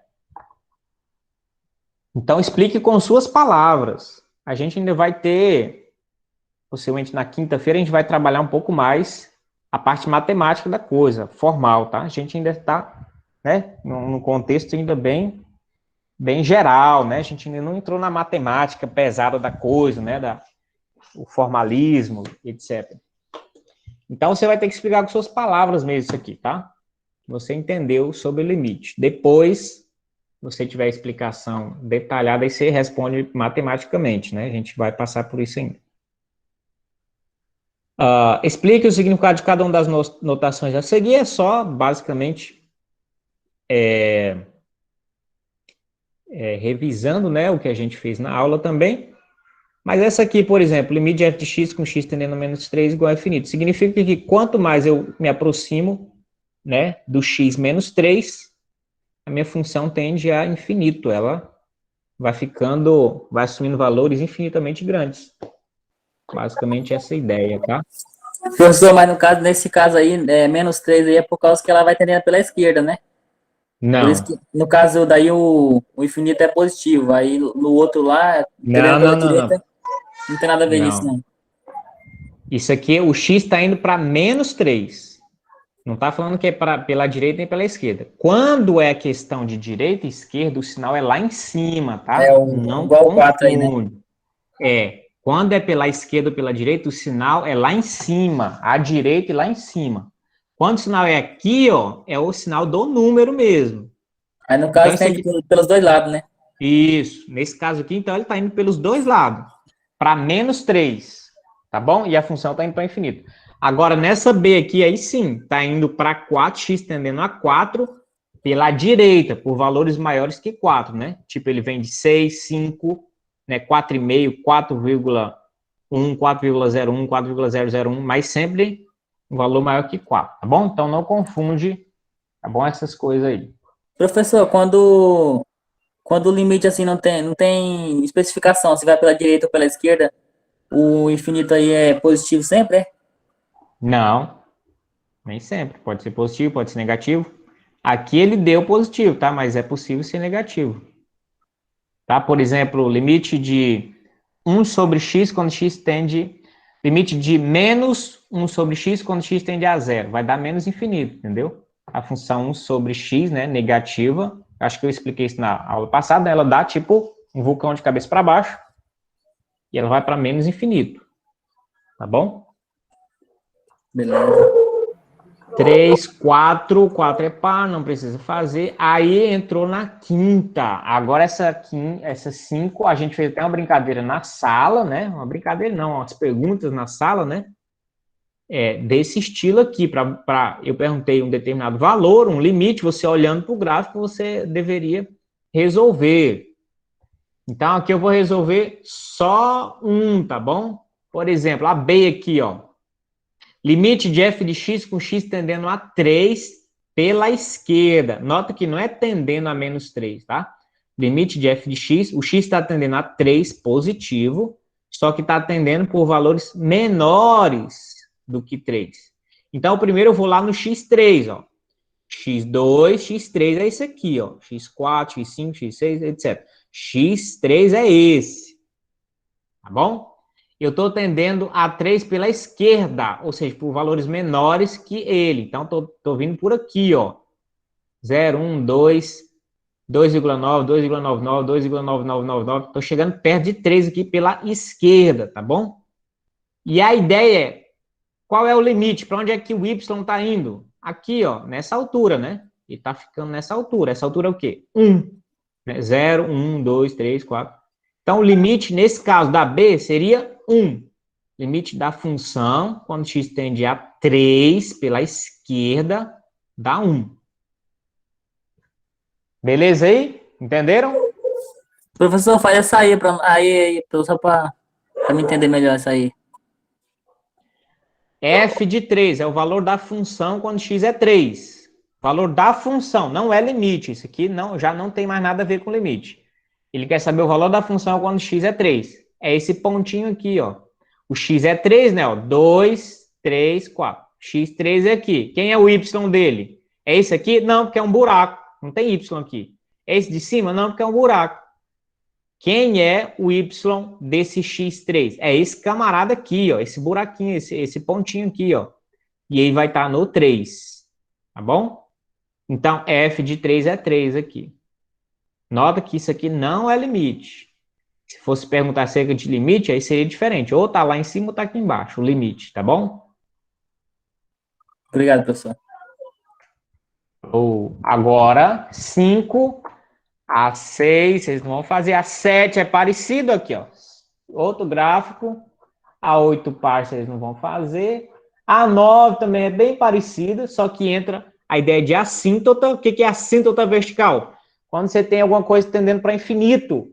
Então, explique com suas palavras. A gente ainda vai ter, possivelmente na quinta-feira, a gente vai trabalhar um pouco mais a parte matemática da coisa, formal, tá? A gente ainda está, né, num contexto ainda bem geral, né? A gente ainda não entrou na matemática pesada da coisa, né? O formalismo, etc. Então, você vai ter que explicar com suas palavras mesmo isso aqui, tá? Você entendeu sobre o limite. Depois, você tiver a explicação detalhada, aí você responde matematicamente, né? A gente vai passar por isso ainda. Explique o significado de cada uma das notações a seguir. É só, basicamente, revisando, né, o que a gente fez na aula também. Mas essa aqui, por exemplo, limite de f de x com x tendendo a menos 3 igual a infinito. Significa que quanto mais eu me aproximo, né, do x menos 3, a minha função tende a infinito. Ela vai assumindo valores infinitamente grandes. Basicamente essa ideia, tá? Professor, mas no caso, nesse caso aí, menos 3 aí é por causa que ela vai tendendo pela esquerda, né? Por isso Não. que, no caso, daí o infinito é positivo. Aí no outro lá, Não, olhando pela não, não, não. direita, não tem nada a ver nisso, Não. não. Isso aqui, o x está indo para menos 3. Não está falando que é pela direita nem pela esquerda. Quando é questão de direita e esquerda, o sinal é lá em cima, É tá? o, Não igual o 4 aí, né? confunde. Quando é pela esquerda ou pela direita, o sinal é lá em cima, à direita e lá em cima. Quando o sinal é aqui, ó, é o sinal do número mesmo. Aí no Então, caso isso tem aqui, pelos dois lados, né? isso. Nesse caso aqui, então, ele está indo pelos dois lados, para menos 3, tá bom? E a função está indo para infinito. Agora, nessa B aqui, aí sim, está indo para 4, x tendendo a 4, pela direita, por valores maiores que 4, né? Tipo, ele vem de 6, 5, né, 4,5, 4,1, 4,01, 4,001, mas sempre um valor maior que 4, tá bom? Então, não confunde, tá bom? Essas coisas aí. Professor, quando o limite assim não tem especificação, se vai pela direita ou pela esquerda, o infinito aí é positivo sempre, é? Não, nem sempre. Pode ser positivo, pode ser negativo. Aqui ele deu positivo, tá? Mas é possível ser negativo. Tá? Por exemplo, limite de 1 sobre x quando x tende... Limite de menos 1 sobre x quando x tende a zero. Vai dar menos infinito, entendeu? A função 1 sobre x, né, negativa. Acho que eu expliquei isso na aula passada. Ela dá tipo um vulcão de cabeça para baixo. E ela vai para menos infinito. Tá bom? Beleza. 3, 4, 4 é par, não precisa fazer. Aí entrou na quinta. Agora essa 5, a gente fez até uma brincadeira na sala, né? Uma brincadeira não, umas perguntas na sala, né? Desse estilo aqui, eu perguntei um determinado valor, um limite, você olhando para o gráfico, você deveria resolver. Então aqui eu vou resolver só um, tá bom? Por exemplo, a B aqui, ó. Limite de f de x com x tendendo a 3 pela esquerda. Nota que não é tendendo a menos 3, tá? Limite de f de x, o x está tendendo a 3 positivo, só que está tendendo por valores menores do que 3. Então, primeiro eu vou lá no x3, ó. x2, x3 é esse aqui, ó. x4, x5, x6, etc. x3 é esse, tá bom? Eu estou tendendo a 3 pela esquerda, ou seja, por valores menores que ele. Então, estou vindo por aqui, ó. 0, 1, 2, 2,9, 2,99, 2,9999. Estou chegando perto de 3 aqui pela esquerda, tá bom? E a ideia é, qual é o limite? Para onde é que o y está indo? Aqui, ó, nessa altura, né? Ele está ficando nessa altura. Essa altura é o quê? 1. 0, 1, 2, 3, 4. Então, o limite, nesse caso da B, seria 1. Limite da função, quando x tende a 3 pela esquerda, dá 1. Beleza aí? Entenderam? Professor, faz essa aí, só para me entender melhor essa aí. F de 3 é o valor da função quando x é 3. Valor da função, não é limite. Isso aqui já não tem mais nada a ver com limite. Ele quer saber o valor da função quando x é 3. É esse pontinho aqui, ó. O x é 3, né? Ó, 2, 3, 4. x3 é aqui. Quem é o y dele? É esse aqui? Não, porque é um buraco. Não tem y aqui. É esse de cima? Não, porque é um buraco. Quem é o y desse x3? É esse camarada aqui, ó. Esse buraquinho, esse pontinho aqui, ó. E aí vai estar no 3. Tá bom? Então, f de 3 é 3 aqui. Nota que isso aqui não é limite. Se fosse perguntar acerca de limite, aí seria diferente. Ou tá lá em cima ou tá aqui embaixo, o limite, tá bom? Obrigado, professor. Agora, 5 a 6, vocês não vão fazer. A 7 é parecido aqui, ó. Outro gráfico. A 8 par, vocês não vão fazer. A 9 também é bem parecida, só que entra a ideia de assíntota. O que é assíntota vertical? Quando você tem alguma coisa tendendo para infinito.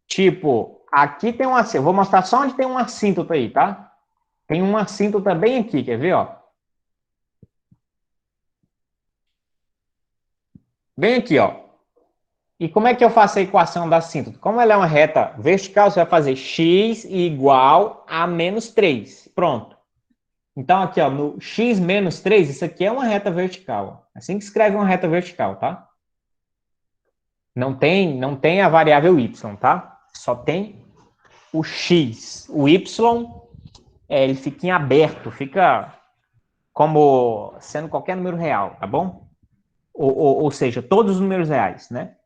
Tipo, aqui tem uma... Eu vou mostrar só onde tem uma assíntota aí, tá? Tem uma assíntota bem aqui, quer ver, ó? Bem aqui, ó. E como é que eu faço a equação da assíntota? Como ela é uma reta vertical, você vai fazer x igual a menos 3. Pronto. Então, aqui, ó, no x menos 3, isso aqui é uma reta vertical. Assim que escreve uma reta vertical, tá? Não tem a variável y, tá? Só tem o x. O y, ele fica em aberto, fica como sendo qualquer número real, tá bom? Ou seja, todos os números reais, né?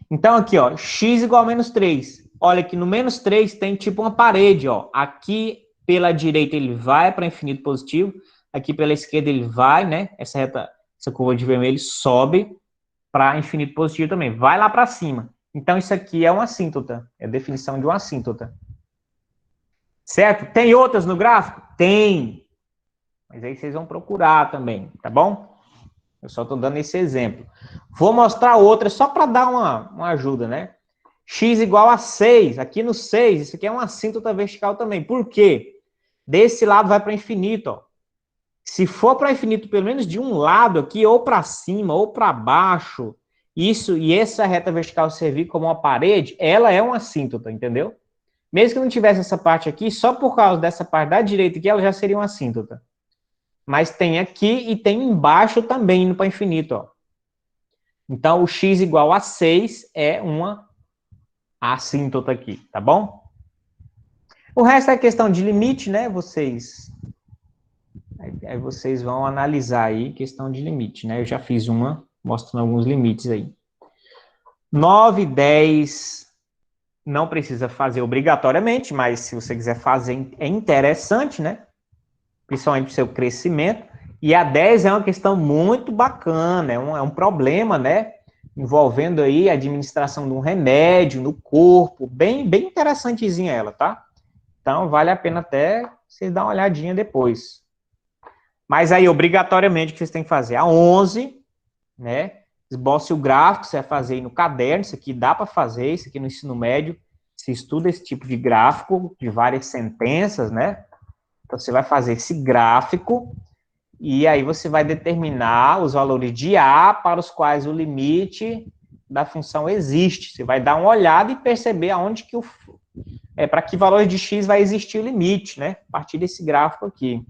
Então, aqui, ó, x igual a menos 3. Olha que no menos 3 tem tipo uma parede, ó. Aqui pela direita ele vai para infinito positivo, aqui pela esquerda ele vai, né? Essa curva de vermelho sobe para infinito positivo também. Vai lá para cima. Então, isso aqui é uma assíntota. É a definição de uma assíntota. Certo? Tem outras no gráfico? Tem. Mas aí vocês vão procurar também, tá bom? Eu só estou dando esse exemplo. Vou mostrar outra só para dar uma ajuda, né? X igual a 6. Aqui no 6, isso aqui é uma assíntota vertical também. Por quê? Desse lado vai para infinito, ó. Se for para infinito pelo menos de um lado aqui, ou para cima, ou para baixo, isso e essa reta vertical servir como uma parede, ela é uma assíntota, entendeu? Mesmo que não tivesse essa parte aqui, só por causa dessa parte da direita aqui, ela já seria uma assíntota. Mas tem aqui e tem embaixo também, indo para infinito, ó. Então, o x igual a 6 é uma assíntota aqui, tá bom? O resto é questão de limite, né? Aí vocês vão analisar aí questão de limite, né? Eu já fiz uma mostrando alguns limites aí. 9, 10 não precisa fazer obrigatoriamente, mas se você quiser fazer é interessante, né? Principalmente para o seu crescimento. E a 10 é uma questão muito bacana, é um problema, né? Envolvendo aí a administração de um remédio no corpo, bem interessantezinha ela, tá? Então, vale a pena até vocês dar uma olhadinha depois. Mas aí, obrigatoriamente, o que vocês têm que fazer? A 11, né? Esboce o gráfico, você vai fazer aí no caderno, isso aqui dá para fazer, isso aqui no ensino médio, você estuda esse tipo de gráfico, de várias sentenças, né? Então, você vai fazer esse gráfico, e aí você vai determinar os valores de A para os quais o limite da função existe. Você vai dar uma olhada e perceber aonde que para que valor de x vai existir o limite, né? A partir desse gráfico aqui.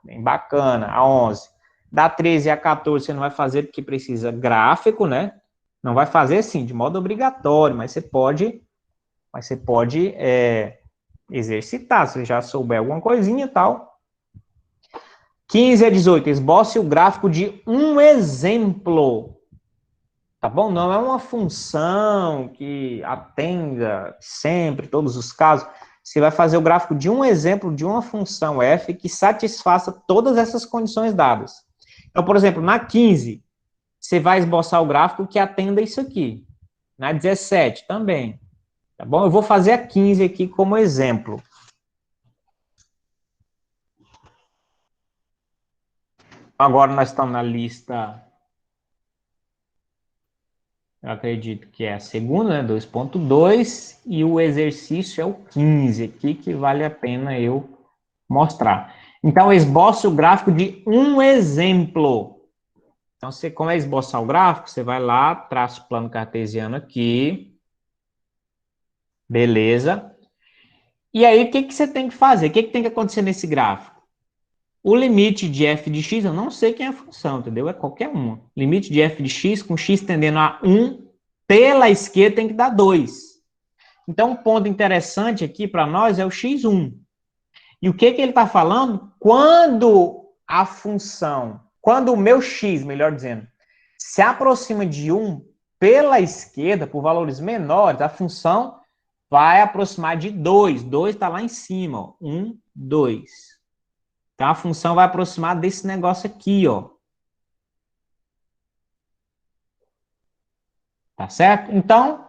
Bem bacana, a 11. Da 13 a 14 você não vai fazer porque precisa gráfico, né? Não vai fazer, sim, de modo obrigatório, mas você pode exercitar, se você já souber alguma coisinha e tal. 15 a 18, esboce o gráfico de um exemplo. Tá bom? Não é uma função que atenda sempre, todos os casos. Você vai fazer o gráfico de um exemplo de uma função f que satisfaça todas essas condições dadas. Então, por exemplo, na 15, você vai esboçar o gráfico que atenda isso aqui. Na 17 também. Tá bom? Eu vou fazer a 15 aqui como exemplo. Agora nós estamos na lista, eu acredito que é a segunda, né? 2.2, e o exercício é o 15 aqui, que vale a pena eu mostrar. Então, esboce o gráfico de um exemplo. Então, você, como é esboçar o gráfico, você vai lá, traça o plano cartesiano aqui. Beleza. E aí, o que você tem que fazer? O que tem que acontecer nesse gráfico? O limite de f de x, eu não sei quem é a função, entendeu? É qualquer uma. Limite de f de x com x tendendo a 1, pela esquerda tem que dar 2. Então, um ponto interessante aqui para nós é o x1. E o que ele está falando? Quando o meu x, melhor dizendo, se aproxima de 1 pela esquerda, por valores menores, a função vai aproximar de 2. 2 está lá em cima, ó. 1, 2. Então, a função vai aproximar desse negócio aqui, ó. Tá certo? Então,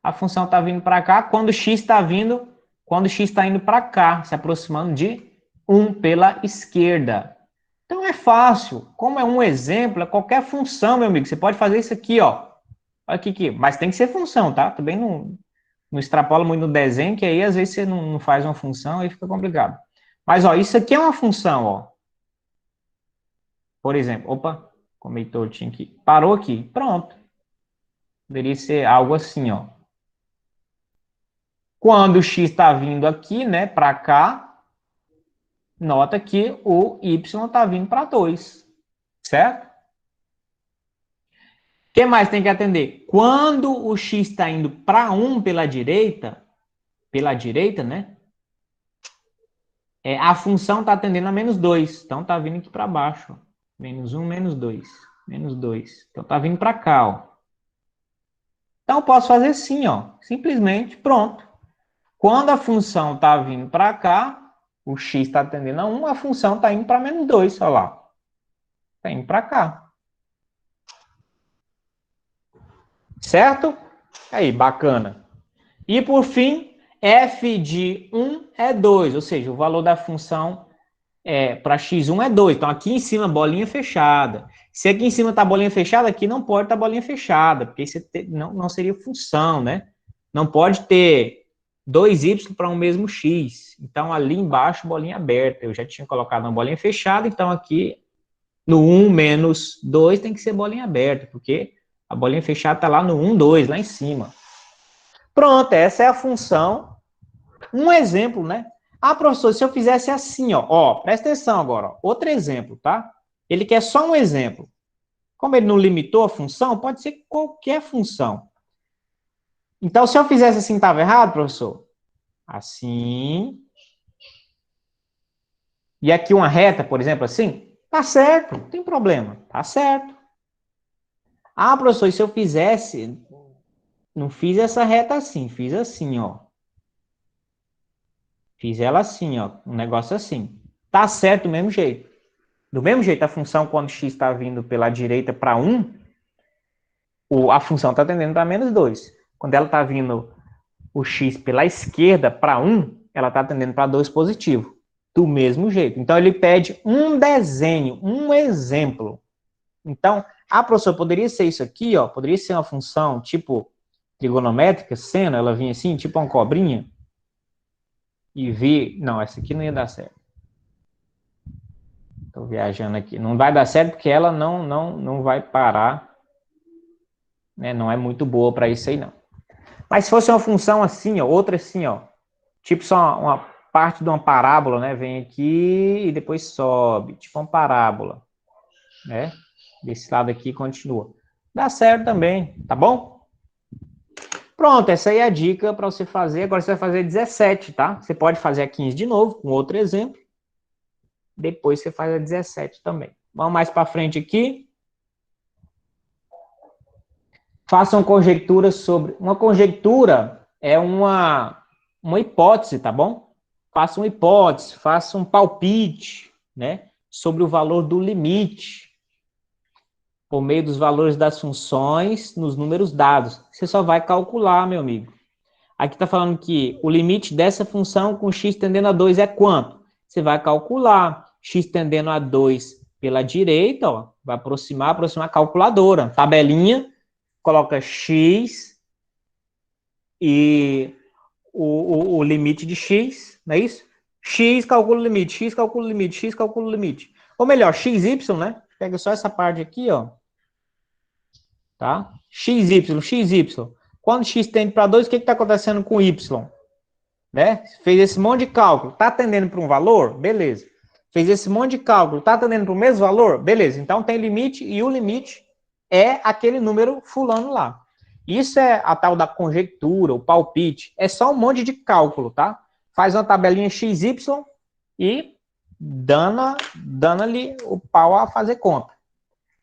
a função está vindo para cá. Quando x está indo para cá, se aproximando de 1 pela esquerda. Então, é fácil. Como é um exemplo, é qualquer função, meu amigo. Você pode fazer isso aqui, ó. Olha aqui. Mas tem que ser função, tá? Também não extrapola muito no desenho, que aí às vezes você não faz uma função e fica complicado. Mas, ó, isso aqui é uma função, ó. Por exemplo, opa, comei tortinho aqui. Parou aqui, pronto. Poderia ser algo assim, ó. Quando o x está vindo aqui, né, para cá, nota que o y está vindo para 2, certo? O que mais tem que atender? Quando o x está indo para 1 pela direita, né? A função está atendendo a menos 2, então está vindo aqui para baixo. Ó. Menos 1, menos 2. Menos 2. Então está vindo para cá. Ó. Então eu posso fazer assim, ó, simplesmente, pronto. Quando a função está vindo para cá, o x está atendendo a 1, a função está indo para menos 2, olha lá. Está indo para cá. Certo? Aí, bacana. E por fim, f de 1 é 2, ou seja, o valor da função para x1 é 2. Então aqui em cima, bolinha fechada. Se aqui em cima está bolinha fechada, aqui não pode estar bolinha fechada, porque isso não seria função, né? Não pode ter 2y para um mesmo x. Então ali embaixo, bolinha aberta. Eu já tinha colocado uma bolinha fechada, então aqui no 1 menos 2 tem que ser bolinha aberta, porque a bolinha fechada está lá no 1, 2, lá em cima. Pronto, essa é a função. Um exemplo, né? Ah, professor, se eu fizesse assim, ó, presta atenção agora, ó, outro exemplo, tá? Ele quer só um exemplo. Como ele não limitou a função, pode ser qualquer função. Então, se eu fizesse assim, estava errado, professor? Assim. E aqui uma reta, por exemplo, assim? Tá certo, não tem problema, tá certo. Ah, professor, e se eu fizesse, não fiz essa reta assim, fiz assim, ó. Fiz ela assim, ó, um negócio assim. Tá certo do mesmo jeito. Do mesmo jeito, a função, quando x está vindo pela direita para 1, a função está tendendo para menos 2. Quando ela está vindo o x pela esquerda para 1, ela está tendendo para 2 positivo. Do mesmo jeito. Então, ele pede um desenho, um exemplo. Então, professor, poderia ser isso aqui, ó, poderia ser uma função tipo trigonométrica, seno, ela vinha assim, tipo uma cobrinha, e vir... Não, essa aqui não ia dar certo. Estou viajando aqui. Não vai dar certo porque ela não vai parar. Né? Não é muito boa para isso aí, não. Mas se fosse uma função assim, ó, outra assim, ó, tipo só uma parte de uma parábola, né? Vem aqui e depois sobe, tipo uma parábola, né? Desse lado aqui continua. Dá certo também, tá bom? Pronto, essa aí é a dica para você fazer. Agora você vai fazer 17, tá? Você pode fazer a 15 de novo, com outro exemplo. Depois você faz a 17 também. Vamos mais para frente aqui. Façam conjecturas sobre... Uma conjectura é uma hipótese, tá bom? Faça uma hipótese, faça um palpite, né? Sobre o valor do limite, por meio dos valores das funções nos números dados. Você só vai calcular, meu amigo. Aqui está falando que o limite dessa função com x tendendo a 2 é quanto? Você vai calcular. X tendendo a 2 pela direita, ó, vai aproximar a calculadora. Tabelinha, coloca x e o limite de x, não é isso? X calcula o limite, x calcula o limite, x calcula o limite. Ou melhor, xy, né? Pega só essa parte aqui, ó. Tá? xy. Quando x tende para 2, o que está acontecendo com y? Né? Fez esse monte de cálculo, está tendendo para um valor? Beleza. Fez esse monte de cálculo, está tendendo para o mesmo valor? Beleza. Então tem limite e o limite é aquele número fulano lá. Isso é a tal da conjectura, o palpite. É só um monte de cálculo, tá? Faz uma tabelinha XY e dando-lhe o pau a fazer conta.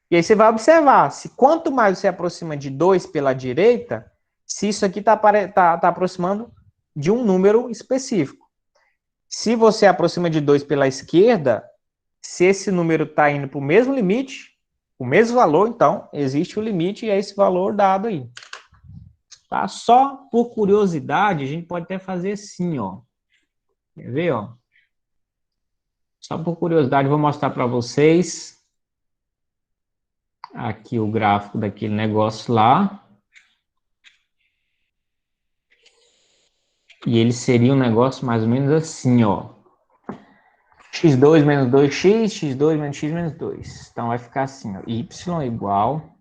E aí você vai observar, se quanto mais você aproxima de 2 pela direita, se isso aqui está aproximando de um número específico. Se você aproxima de 2 pela esquerda, se esse número está indo para o mesmo limite, o mesmo valor, então existe o limite e é esse valor dado aí. Tá? Só por curiosidade, a gente pode até fazer assim, ó. Quer ver, ó? Só por curiosidade, vou mostrar para vocês aqui o gráfico daquele negócio lá. E ele seria um negócio mais ou menos assim, ó. x2 menos 2x, x2 menos x menos 2. Então vai ficar assim, ó. Y igual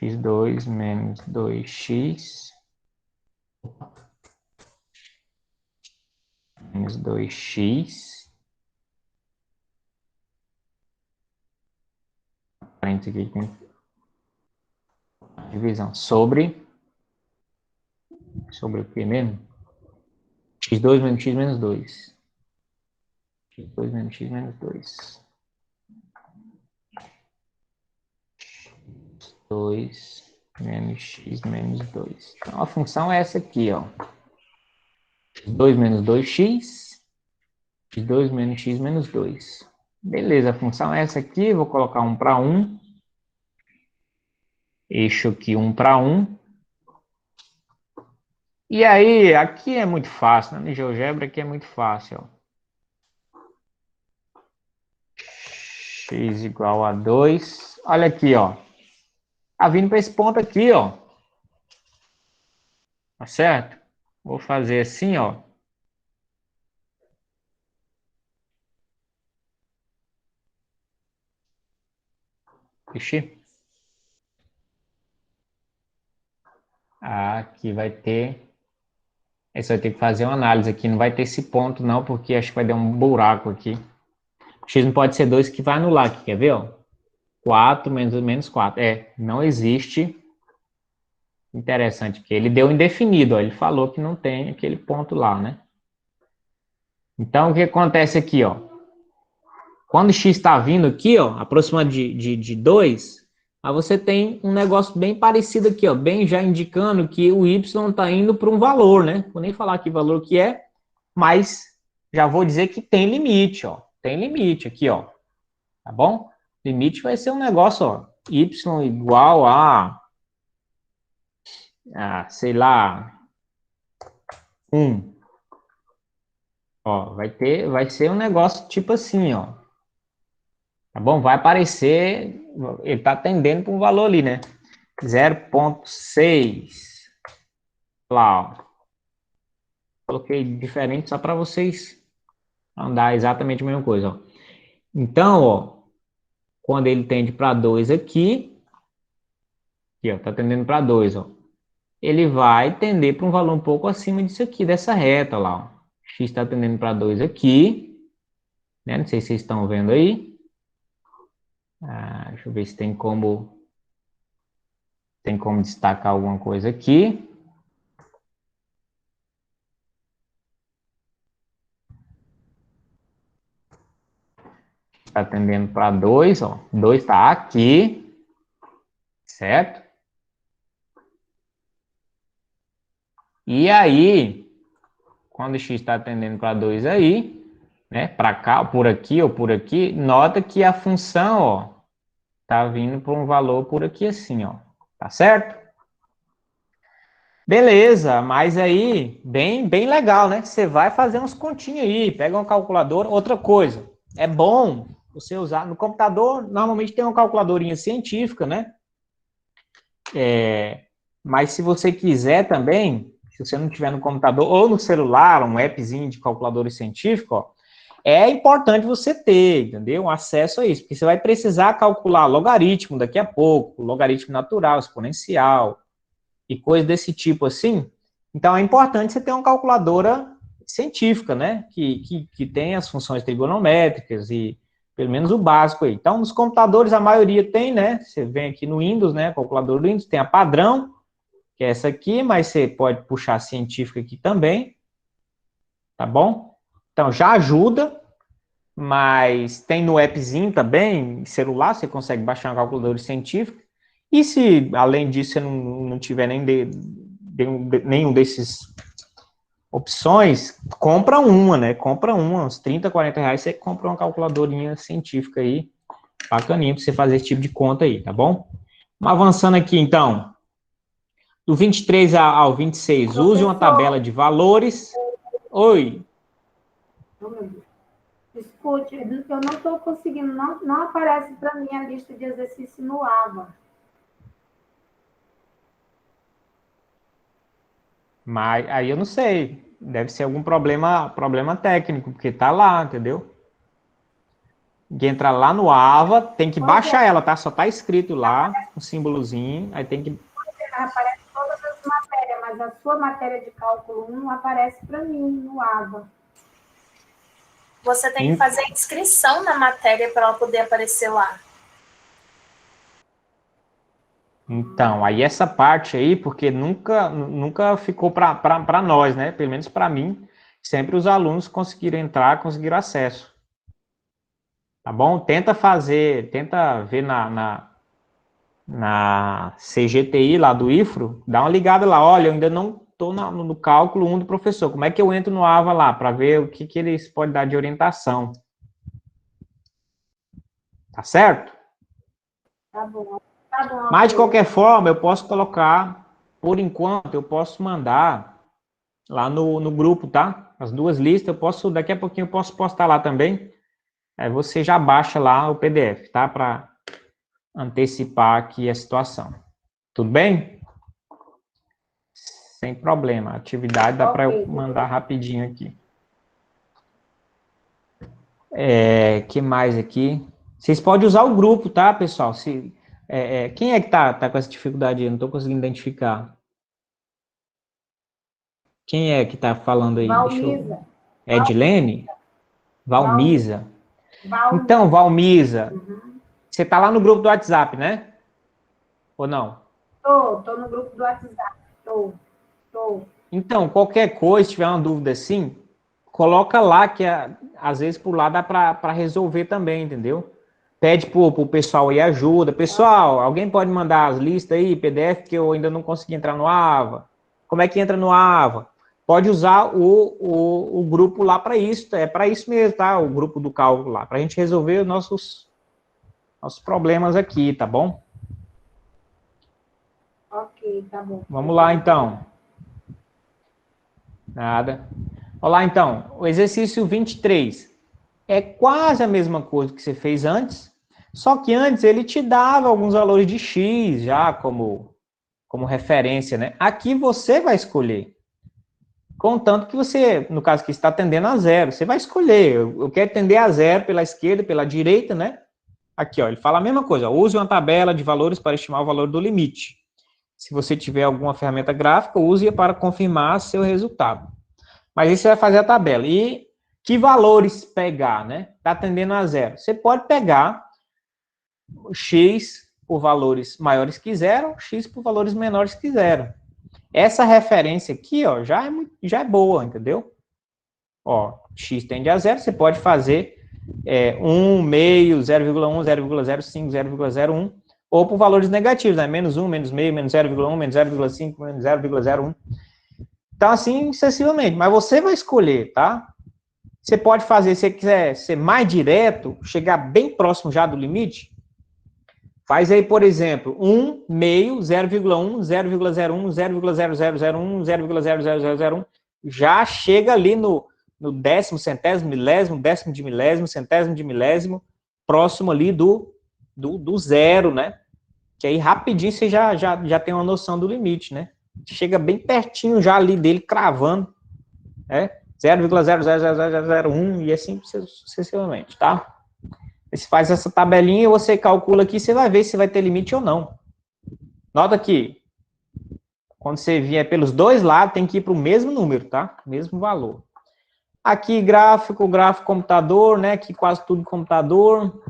x2 menos 2x menos 2x. Parênteses aqui tem divisão sobre o que mesmo? x2 menos x menos 2. x2 menos x menos 2. 2 menos x menos 2. Então, a função é essa aqui, ó. x2 menos 2x, x2 menos x menos 2. Beleza, a função é essa aqui, vou colocar 1 para 1. Eixo aqui 1 para 1. E aí, aqui é muito fácil, né? No GeoGebra aqui é muito fácil, ó. X igual a 2. Olha aqui, ó. Tá vindo para esse ponto aqui, ó. Tá certo? Vou fazer assim, ó. Ixi. Aqui vai ter... Você vai ter que fazer uma análise aqui. Não vai ter esse ponto, não, porque acho que vai dar um buraco aqui. X não pode ser 2 que vai anular aqui, quer ver, ó? 4 menos 4. Não existe. Interessante, porque ele deu indefinido, ó. Ele falou que não tem aquele ponto lá, né? Então, o que acontece aqui, ó? Quando x está vindo aqui, ó, aproximando de 2, aí você tem um negócio bem parecido aqui, ó, bem já indicando que o y está indo para um valor, né? Vou nem falar que valor que é, mas já vou dizer que tem limite, ó. Tem limite aqui, ó. Tá bom? Limite vai ser um negócio, ó, y igual a sei lá, 1. Ó, vai ser um negócio tipo assim, ó. Tá bom? Vai aparecer, ele está tendendo para um valor ali, né? 0,6. Lá, ó. Coloquei diferente só para vocês andar exatamente a mesma coisa, ó. Então, ó, quando ele tende para 2 aqui, ó, tá tendendo para 2, ó. Ele vai tender para um valor um pouco acima disso aqui, dessa reta lá, ó. X está tendendo para 2 aqui, né? Não sei se vocês estão vendo aí. Deixa eu ver se tem como destacar alguma coisa aqui. Está tendendo para 2, ó. 2 está aqui, certo? E aí, quando o x está tendendo para 2 aí, né, para cá, por aqui ou por aqui, nota que a função, ó, tá vindo para um valor por aqui assim, ó. Tá certo? Beleza, mas aí, bem legal, né? Você vai fazer uns continhos aí, pega uma calculadora. Outra coisa, é bom você usar no computador, normalmente tem uma calculadorinha científica, né? Mas se você quiser também, se você não tiver no computador ou no celular, um appzinho de calculadora científica, ó, é importante você ter, entendeu? Um acesso a isso, porque você vai precisar calcular logaritmo daqui a pouco, logaritmo natural, exponencial e coisas desse tipo assim. Então, é importante você ter uma calculadora científica, né? Que tem as funções trigonométricas e pelo menos o básico aí. Então, nos computadores, a maioria tem, né? Você vem aqui no Windows, né? Calculador do Windows, tem a padrão, que é essa aqui, mas você pode puxar a científica aqui também, tá bom? Então, já ajuda, mas tem no appzinho também, celular, você consegue baixar uma calculadora científica. E se, além disso, você não tiver nenhum desses opções, compra uma, né? Compra uma, uns 30, 40 reais, você compra uma calculadorinha científica aí, bacaninha, para você fazer esse tipo de conta aí, tá bom? Vamos avançando aqui, então. Do 23 ao 26, use uma tabela de valores. Oi. Escute, eu não estou conseguindo, não aparece para mim a lista de exercício no AVA. Mas aí eu não sei, deve ser algum problema técnico, porque tá lá, entendeu? Que entra lá no AVA, tem que baixar ela, tá? Só tá escrito lá, um símbolozinho, aí tem que... Aparece todas as matérias, mas a sua matéria de cálculo 1 não aparece para mim no AVA. Você tem que fazer a inscrição na matéria para ela poder aparecer lá. Então, aí essa parte aí, porque nunca ficou para nós, né? Pelo menos para mim, sempre os alunos conseguiram entrar, conseguiram acesso. Tá bom? Tenta ver na CGTI lá do IFRO, dá uma ligada lá, olha, eu ainda não estou no cálculo 1 do professor, como é que eu entro no AVA lá, para ver o que eles podem dar de orientação. Tá certo? Tá bom. Tá bom. Mas, de qualquer forma, eu posso colocar, por enquanto, eu posso mandar lá no grupo, tá? As duas listas, daqui a pouquinho eu posso postar lá também. Aí você já baixa lá o PDF, tá? Para antecipar aqui a situação. Tudo bem? Sem problema. A atividade dá para eu mandar rapidinho aqui. Que mais aqui? Vocês podem usar o grupo, tá, pessoal? Quem é que tá com essa dificuldade aí? Eu não estou conseguindo identificar. Quem é que tá falando aí? Valmisa. Edilene? Valmisa. Valmisa. Então, Valmisa, você tá lá no grupo do WhatsApp, né? Ou não? Tô no grupo do WhatsApp. Tô. Então, qualquer coisa, se tiver uma dúvida assim, coloca lá, que às vezes por lá dá para resolver também, entendeu? Pede pro pessoal aí ajuda. Pessoal, alguém pode mandar as listas aí, PDF, que eu ainda não consegui entrar no AVA. Como é que entra no AVA? Pode usar o grupo lá para isso. É para isso mesmo, tá? O grupo do cálculo lá. Para a gente resolver os nossos problemas aqui, tá bom? Ok, tá bom. Vamos lá, então. Nada. Olá, então. O exercício 23 é quase a mesma coisa que você fez antes, só que antes ele te dava alguns valores de X já como referência, né? Aqui você vai escolher. Contanto que você, no caso que está tendendo a zero, você vai escolher. Eu quero tender a zero pela esquerda, pela direita, né? Aqui, ó, ele fala a mesma coisa. Ó, use uma tabela de valores para estimar o valor do limite. Se você tiver alguma ferramenta gráfica, use-a para confirmar seu resultado. Mas aí você vai fazer a tabela. E que valores pegar, né? Está tendendo a zero. Você pode pegar o X por valores maiores que zero, X por valores menores que zero. Essa referência aqui, ó, já é boa, entendeu? Ó, X tende a zero, você pode fazer 1, meio, 0,1, 0,05, 0,01, ou por valores negativos, né? Menos 1, menos meio, menos 0,1, menos 0,5, menos 0,01. Então, assim, sucessivamente. Mas você vai escolher, tá? Você pode fazer, se você quiser ser mais direto, chegar bem próximo já do limite, faz aí, por exemplo, 1, meio, 0,1, 0,01, 0,0001, 0,0001, já chega ali no décimo, centésimo, milésimo, décimo de milésimo, centésimo de milésimo, próximo ali do zero, né? Que aí rapidinho você já tem uma noção do limite, né? Chega bem pertinho já ali dele, cravando, né? 0,00001 e assim sucessivamente, tá? Você faz essa tabelinha e você calcula aqui, você vai ver se vai ter limite ou não. Nota que quando você vier pelos dois lados, tem que ir para o mesmo número, tá? Mesmo valor. Aqui gráfico computador, né? Aqui quase tudo computador.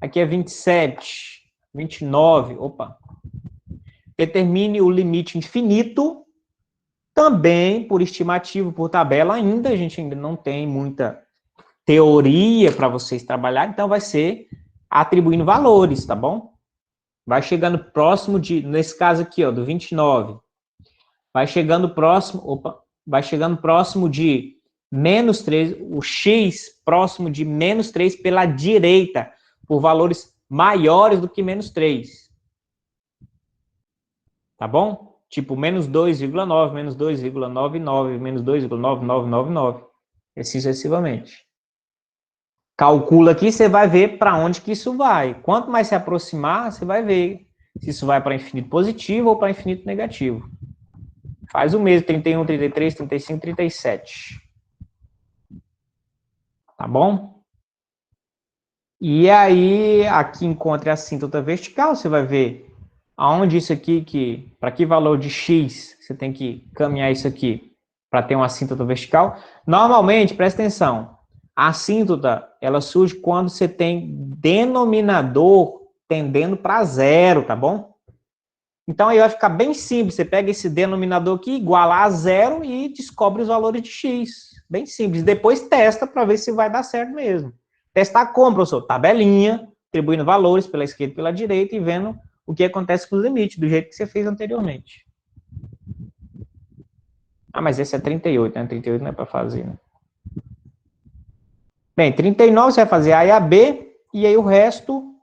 Aqui é 27, 29, opa. Determine o limite infinito, também por estimativa, por tabela ainda, a gente ainda não tem muita teoria para vocês trabalhar, então vai ser atribuindo valores, tá bom? Vai chegando próximo nesse caso aqui, ó, do 29, vai chegando próximo de menos 3, o x próximo de menos 3 pela direita, por valores maiores do que menos 3. Tá bom? Tipo, menos 2,9, menos 2,99, menos 2,9999, e assim sucessivamente. Calcula aqui, você vai ver para onde que isso vai. Quanto mais se aproximar, você vai ver se isso vai para infinito positivo ou para infinito negativo. Faz o mesmo, 31, 33, 35, 37. Tá bom? E aí, aqui encontre a assíntota vertical, você vai ver aonde isso aqui, para que valor de x você tem que caminhar isso aqui para ter uma assíntota vertical. Normalmente, presta atenção, A assíntota, ela surge quando você tem denominador tendendo para zero, tá bom? Então, aí vai ficar bem simples. Você pega esse denominador aqui, iguala a zero e descobre os valores de x. Bem simples. Depois testa para ver se vai dar certo mesmo. Testar como, professor? Tabelinha, atribuindo valores pela esquerda e pela direita e vendo o que acontece com os limites, do jeito que você fez anteriormente. Ah, mas esse é 38, né? 38 não é para fazer, né? Bem, 39 você vai fazer A e a B, e aí o resto...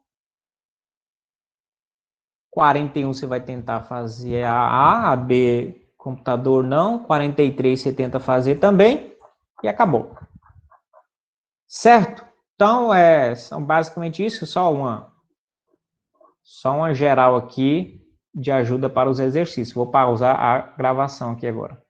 41 você vai tentar fazer a B, computador não. 43 você tenta fazer também, e acabou. Certo? Então, são basicamente isso, só uma geral aqui de ajuda para os exercícios. Vou pausar a gravação aqui agora.